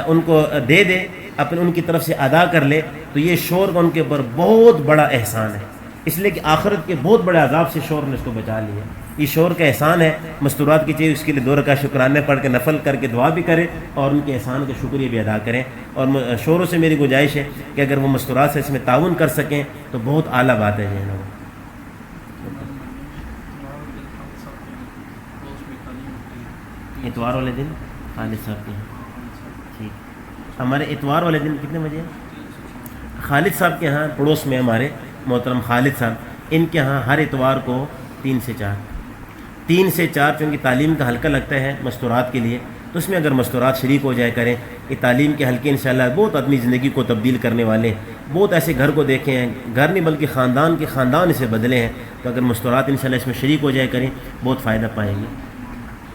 ان کو دے دے، ان کی طرف سے ادا کر لے، تو یہ شور کا ان کے اوپر بہت بڑا احسان ہے، اس لیے کہ آخرت کے بہت بڑے عذاب سے شور نے اس کو بچا لیا۔ یہ شور کا احسان ہے، مستورات کی چاہیے اس کے لیے 2 رکعت شکرانے پڑھ کے نفل کر کے دعا بھی کرے اور ان کے احسان کا شکریہ بھی ادا کریں۔ اور شوروں سے میری گزارش ہے کہ اگر وہ مستورات سے اس میں تعاون کر سکیں تو بہت اعلیٰ بات ہے جو ہے نا۔ اتوار والے دن خالد صاحب کے یہاں، ٹھیک، ہمارے اتوار والے دن کتنے بجے ہیں؟ خالد صاحب کے ہاں پڑوس میں ہمارے محترم خالد صاحب، ان کے ہاں ہر اتوار کو 3 سے 4 چونکہ تعلیم کا حلقہ لگتا ہے مستورات کے لیے، تو اس میں اگر مستورات شریک ہو جائے کریں، یہ تعلیم کے حلقے انشاءاللہ بہت آدمی زندگی کو تبدیل کرنے والے، بہت ایسے گھر کو دیکھے ہیں، گھر نہیں بلکہ خاندان کے خاندان اسے بدلے ہیں، تو اگر مستورات انشاءاللہ اس میں شریک ہو جائے کریں بہت فائدہ پائیں گے،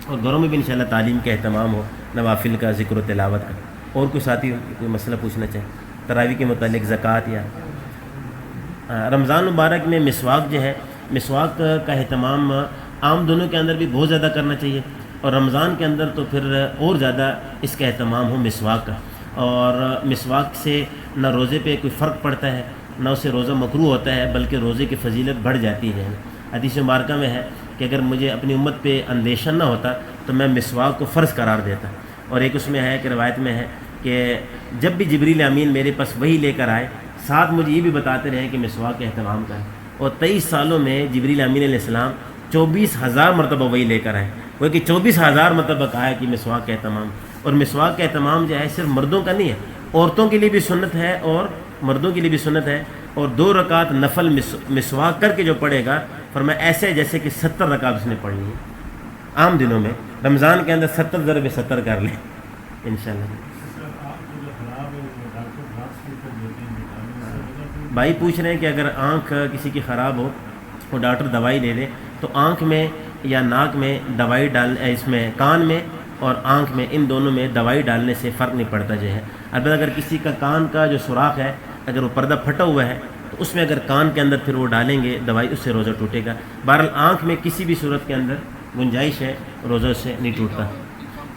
اور گھروں میں بھی انشاءاللہ تعلیم کا اہتمام ہو، نوافل کا، ذکر و تلاوت کا۔ اور کوئی ساتھی کوئی مسئلہ پوچھنا چاہے تراویح کے متعلق، زکوٰۃ یا رمضان مبارک میں مسواک جو ہے، مسواک کا اہتمام عام دنوں کے اندر بھی بہت زیادہ کرنا چاہیے، اور رمضان کے اندر تو پھر اور زیادہ اس کا اہتمام ہو مسواک کا۔ اور مسواک سے نہ روزے پہ کوئی فرق پڑتا ہے، نہ اسے روزہ مکروہ ہوتا ہے، بلکہ روزے کی فضیلت بڑھ جاتی ہے۔ حدیث مبارکہ میں ہے کہ اگر مجھے اپنی امت پہ اندیشہ نہ ہوتا تو میں مسواک کو فرض قرار دیتا، اور ایک اس میں ہے کہ روایت میں ہے کہ جب بھی جبریل امین میرے پاس وہی لے کر آئے ساتھ مجھے یہ بھی بتاتے رہے کہ مسواک کا اہتمام کریں، اور 23 سالوں میں جبریل امین علیہ السلام 24,000 مرتبہ وہی لے کر آئے، وہ کہ 24,000 مرتبہ کہا ہے کہ مسواک کا اہتمام. اور مسواک کا اہتمام جو ہے صرف مردوں کا نہیں ہے، عورتوں کے لیے بھی سنت ہے اور مردوں کے لیے بھی سنت ہے. اور 2 رکعت نفل مسواک کر کے جو پڑھے گا فرمایا ایسے جیسے کہ 70 رکعت اس نے پڑھ لی ہے. عام دنوں میں رمضان کے اندر 70 ضرب 70 کر لیں انشاءاللہ. بھائی پوچھ رہے ہیں کہ اگر آنکھ کسی کی خراب ہو وہ ڈاکٹر دوائی دے دے تو آنکھ میں یا ناک میں دوائی اس میں کان میں اور آنکھ میں ان دونوں میں دوائی ڈالنے سے فرق نہیں پڑتا جو ہے. البتہ اگر کسی کا کان کا جو سوراخ ہے اگر وہ پردہ پھٹا ہوا ہے تو اس میں اگر کان کے اندر پھر وہ ڈالیں گے دوائی اس سے روزہ ٹوٹے گا. بہرحال آنکھ میں کسی بھی صورت کے اندر گنجائش ہے روزہ سے نہیں ٹوٹتا.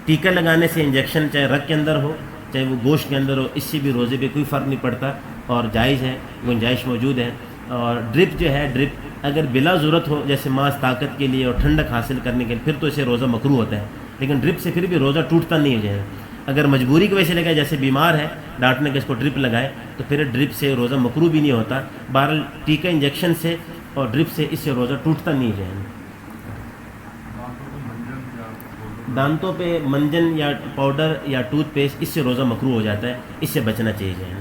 ٹیکا لگانے سے انجیکشن چاہے رگ کے اندر ہو چاہے وہ گوشت کے اندر ہو اس سے بھی روزے پہ کوئی فرق نہیں پڑتا اور جائز ہے، گنجائش موجود ہے. اور ڈرپ جو ہے ڈرپ اگر بلا ضرورت ہو جیسے ماس طاقت کے لیے اور ٹھنڈک حاصل کرنے کے لیے پھر تو اسے روزہ مکروہ ہوتا ہے، لیکن ڈرپ سے پھر بھی روزہ ٹوٹتا نہیں ہے. اگر مجبوری کی وجہ سے لگائے جیسے بیمار ہے ڈاکٹر نے کہ اس کو ڈرپ لگائے تو پھر ڈرپ سے روزہ مکروہ بھی نہیں ہوتا. بہرحال ٹیکا انجیکشن سے اور ڈرپ سے اس سے روزہ ٹوٹتا نہیں ہے. دانتوں پہ منجن یا پاؤڈر یا ٹوتھ پیسٹ اس سے روزہ مکروہ ہو جاتا ہے، اس سے بچنا چاہیے جو ہے.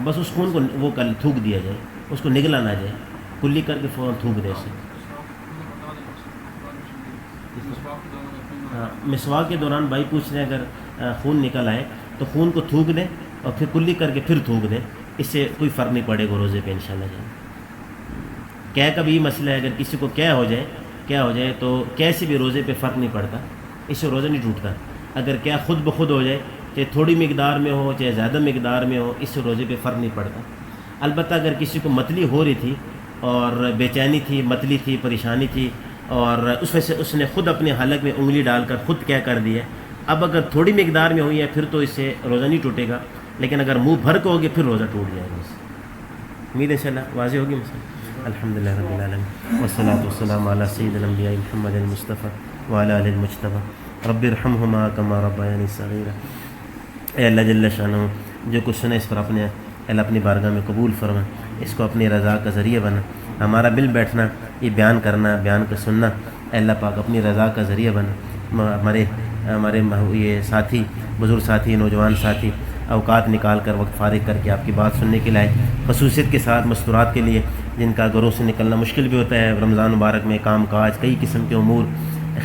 بس اس خون کو وہ تھوک دیا جائے، اس کو نگلا نہ جائے، کلی کر کے فوراً تھوک دے اسے. مسواک کے دوران بھائی پوچھ رہے ہیں اگر خون نکل آئے تو خون کو تھوک دیں اور پھر کلی کر کے پھر تھوک دیں، اس سے کوئی فرق نہیں پڑے گا روزے پہ انشاءاللہ جائے. کیا کا بھی مسئلہ ہے، اگر کسی کو کیا ہو جائے تو کیسے بھی روزے پہ فرق نہیں پڑتا، اس سے روزہ نہیں ٹوٹتا. اگر کیا خود بخود ہو جائے چاہے تھوڑی مقدار میں ہو چاہے زیادہ مقدار میں ہو اس سے روزے پہ فرق نہیں پڑتا. البتہ اگر کسی کو متلی ہو رہی تھی اور بے چینی تھی، متلی تھی، پریشانی تھی اور اس میں سے اس نے خود اپنے حلق میں انگلی ڈال کر خود کیا کر دیا، اب اگر تھوڑی مقدار میں ہوئی ہے پھر تو اس سے روزہ نہیں ٹوٹے گا، لیکن اگر منہ بھر کے ہوگی پھر روزہ ٹوٹ جائے گا. امید ہے انشاءاللہ واضح ہوگی مسئلہ. الحمدللہ رب العالمین والصلاۃ والسلام علی سید الانبیاء محمد المصطفیٰ وعلی آلہ المجتبیٰ رب ارحمہما کما ربیانی صغیرا. اے اللہ جل شانہ جو کچھ سنے اس پر اپنی بارگاہ میں قبول فرما، اس کو اپنی رضا کا ذریعہ بنا. ہمارا مل بیٹھنا یہ بیان کرنا بیان کا سننا اے اللہ پاک اپنی رضا کا ذریعہ بنا. ہمارے یہ ساتھی بزرگ ساتھی نوجوان ساتھی اوقات نکال کر وقت فارغ کر کے آپ کی بات سننے کے لیے خصوصیت کے ساتھ مستورات کے لیے جن کا گھروں سے نکلنا مشکل بھی ہوتا ہے رمضان مبارک میں، کام کاج کئی قسم کے امور،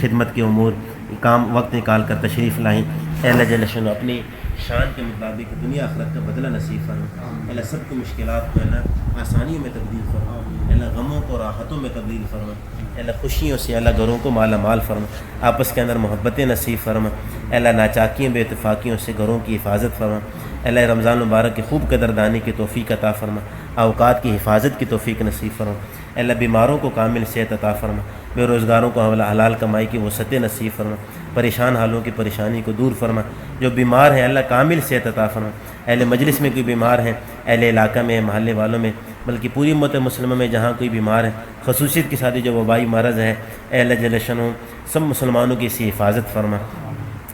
خدمت کے امور، کام وقت نکال کر تشریف لائیں. اے اللہ جل شانہ اپنی شان کے مطابق دنیا آخرت کا بدلہ نصیب فرما. اللہ سب کی مشکلات کو اللہ آسانیوں میں تبدیل فرما، اللہ غموں کو راحتوں میں تبدیل فرما، اللہ خوشیوں سے اللہ گھروں کو مالا مال فرما، آپس کے اندر محبتیں نصیب فرما. اللہ ناچاکیوں بے اتفاقیوں سے گھروں کی حفاظت فرما. اللہ رمضان مبارک کی خوب قدردانی کی توفیق عطا فرما، اوقات کی حفاظت کی توفیق نصیب فرما. اللہ بیماروں کو کامل صحت عطا فرما، بے روزگاروں کو حلال کمائی کی وسعت نصیب فرما، پریشان حالوں کی پریشانی کو دور فرما. جو بیمار ہیں اللہ کامل صحت عطا فرما. اہل مجلس میں کوئی بیمار ہیں، اہل علاقہ میں، محلے والوں میں، بلکہ پوری امت مسلمہ میں جہاں کوئی بیمار ہے، خصوصیت کے ساتھ جو وبائی مرض ہے، اے اللہ جل شانہ سب مسلمانوں کی اسی حفاظت فرما.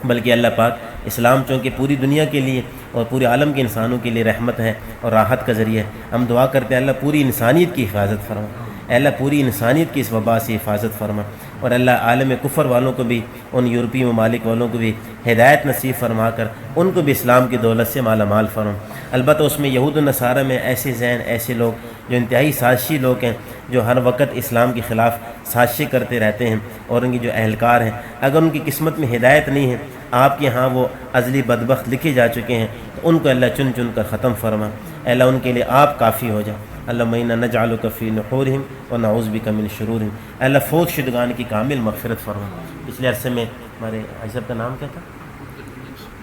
بلکہ اللہ پاک اسلام چونکہ پوری دنیا کے لیے اور پورے عالم کے انسانوں کے لیے رحمت ہے اور راحت کا ذریعہ ہے. ہم دعا کرتے ہیں اللہ پوری انسانیت کی حفاظت فرما. اے اللہ پوری انسانیت کی اس وبا سے حفاظت فرما. اور اللہ عالم کفر والوں کو بھی، ان یورپی ممالک والوں کو بھی ہدایت نصیب فرما کر ان کو بھی اسلام کی دولت سے مالا مال فرما. البتہ اس میں یہود و نصارہ میں ایسے ذہن، ایسے لوگ جو انتہائی سازشی لوگ ہیں، جو ہر وقت اسلام کے خلاف سازشیں کرتے رہتے ہیں اور ان کی جو اہلکار ہیں اگر ان کی قسمت میں ہدایت نہیں ہے، آپ کے ہاں وہ ازلی بدبخت لکھے جا چکے ہیں، تو ان کو اللہ چن چن کر ختم فرما. اللہ ان کے لیے آپ کافی ہو جائے. اللہم انا نجعلک فی نحورہم ونعوذ بک من شرورہم. اللہ فوت شدگان کی کامل مغفرت فرما. پچھلے عرصے میں ہمارے حاجی صاحب کا نام کیا تھا؟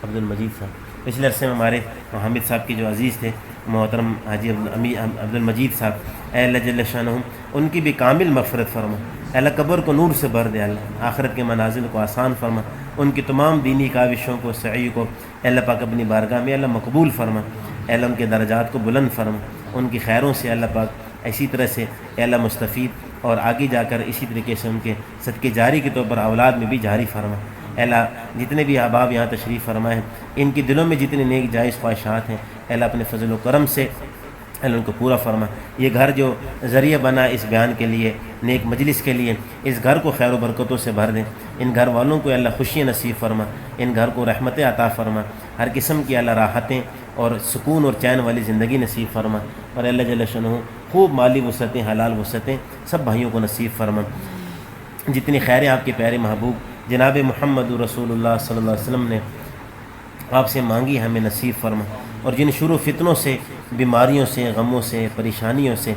عبد المجید صاحب. پچھلے عرصے میں ہمارے حامد صاحب کے جو عزیز تھے محترم حاجی عبد المجید صاحب، اے اللہ جل شانہ ان کی بھی کامل مغفرت فرما. اللہ قبر کو نور سے بھر دے، اللہ آخرت کے منازل کو آسان فرما. ان کی تمام دینی کاوشوں کو، سعی کو اللہ پاک اپنی بارگاہ میں اللہ مقبول فرما. اے اللہ ان کے درجات کو بلند فرما. ان کی خیروں سے اللہ پاک اسی طرح سے اے اللہ مستفید اور آگے جا کر اسی طریقے سے ان کے صدقے جاری کے طور پر اولاد میں بھی جاری فرما۔ اے اللہ جتنے بھی احباب یہاں تشریف فرمائے ہیں، ان کی دلوں میں جتنے نیک جائز خواہشات ہیں، اے اللہ اپنے فضل و کرم سے اللہ ان کو پورا فرما۔ یہ گھر جو ذریعہ بنا اس بیان کے لیے، نیک مجلس کے لیے، اس گھر کو خیر و برکتوں سے بھر دیں۔ ان گھر والوں کو اللہ خوشیاں نصیب فرما، ان گھر کو رحمتیں عطا فرما، ہر قسم کی اللہ راحتیں اور سکون اور چین والی زندگی نصیب فرما، اور اللہ جل شانہ خوب مالی وسعتیں، حلال وسعتیں سب بھائیوں کو نصیب فرما۔ جتنی خیریں آپ کے پیارے محبوب جناب محمد رسول اللہ صلی اللہ علیہ وسلم نے آپ سے مانگی ہمیں نصیب فرما، اور جن شروع فتنوں سے، بیماریوں سے، غموں سے، پریشانیوں سے،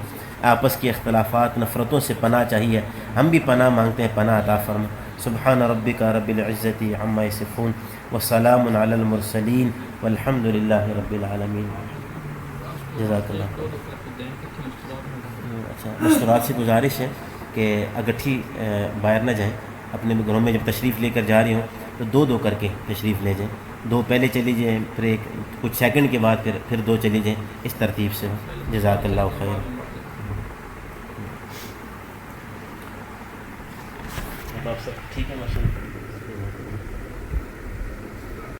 آپس کے اختلافات، نفرتوں سے پناہ چاہیے، ہم بھی پناہ مانگتے ہیں، پناہ عطا فرما۔ سبحان ربک رب العزت عما یصفون وسلام علی المرسلین والحمد للہ رب العالمین۔ جزاک اللہ۔ اچھا، مستورات سے گزارش ہے کہ اگٹھی باہر نہ جائیں، اپنے گھروں میں جب تشریف لے کر جا رہی ہوں تو دو دو کر کے تشریف لے جائیں، دو پہلے چلی جائیں، پھر ایک کچھ سیکنڈ کے بعد پھر دو چلی جائیں، اس ترتیب سے ہو۔ جزاک اللہ خیر۔ آپ سب ٹھیک ہے ماشاء اللہ۔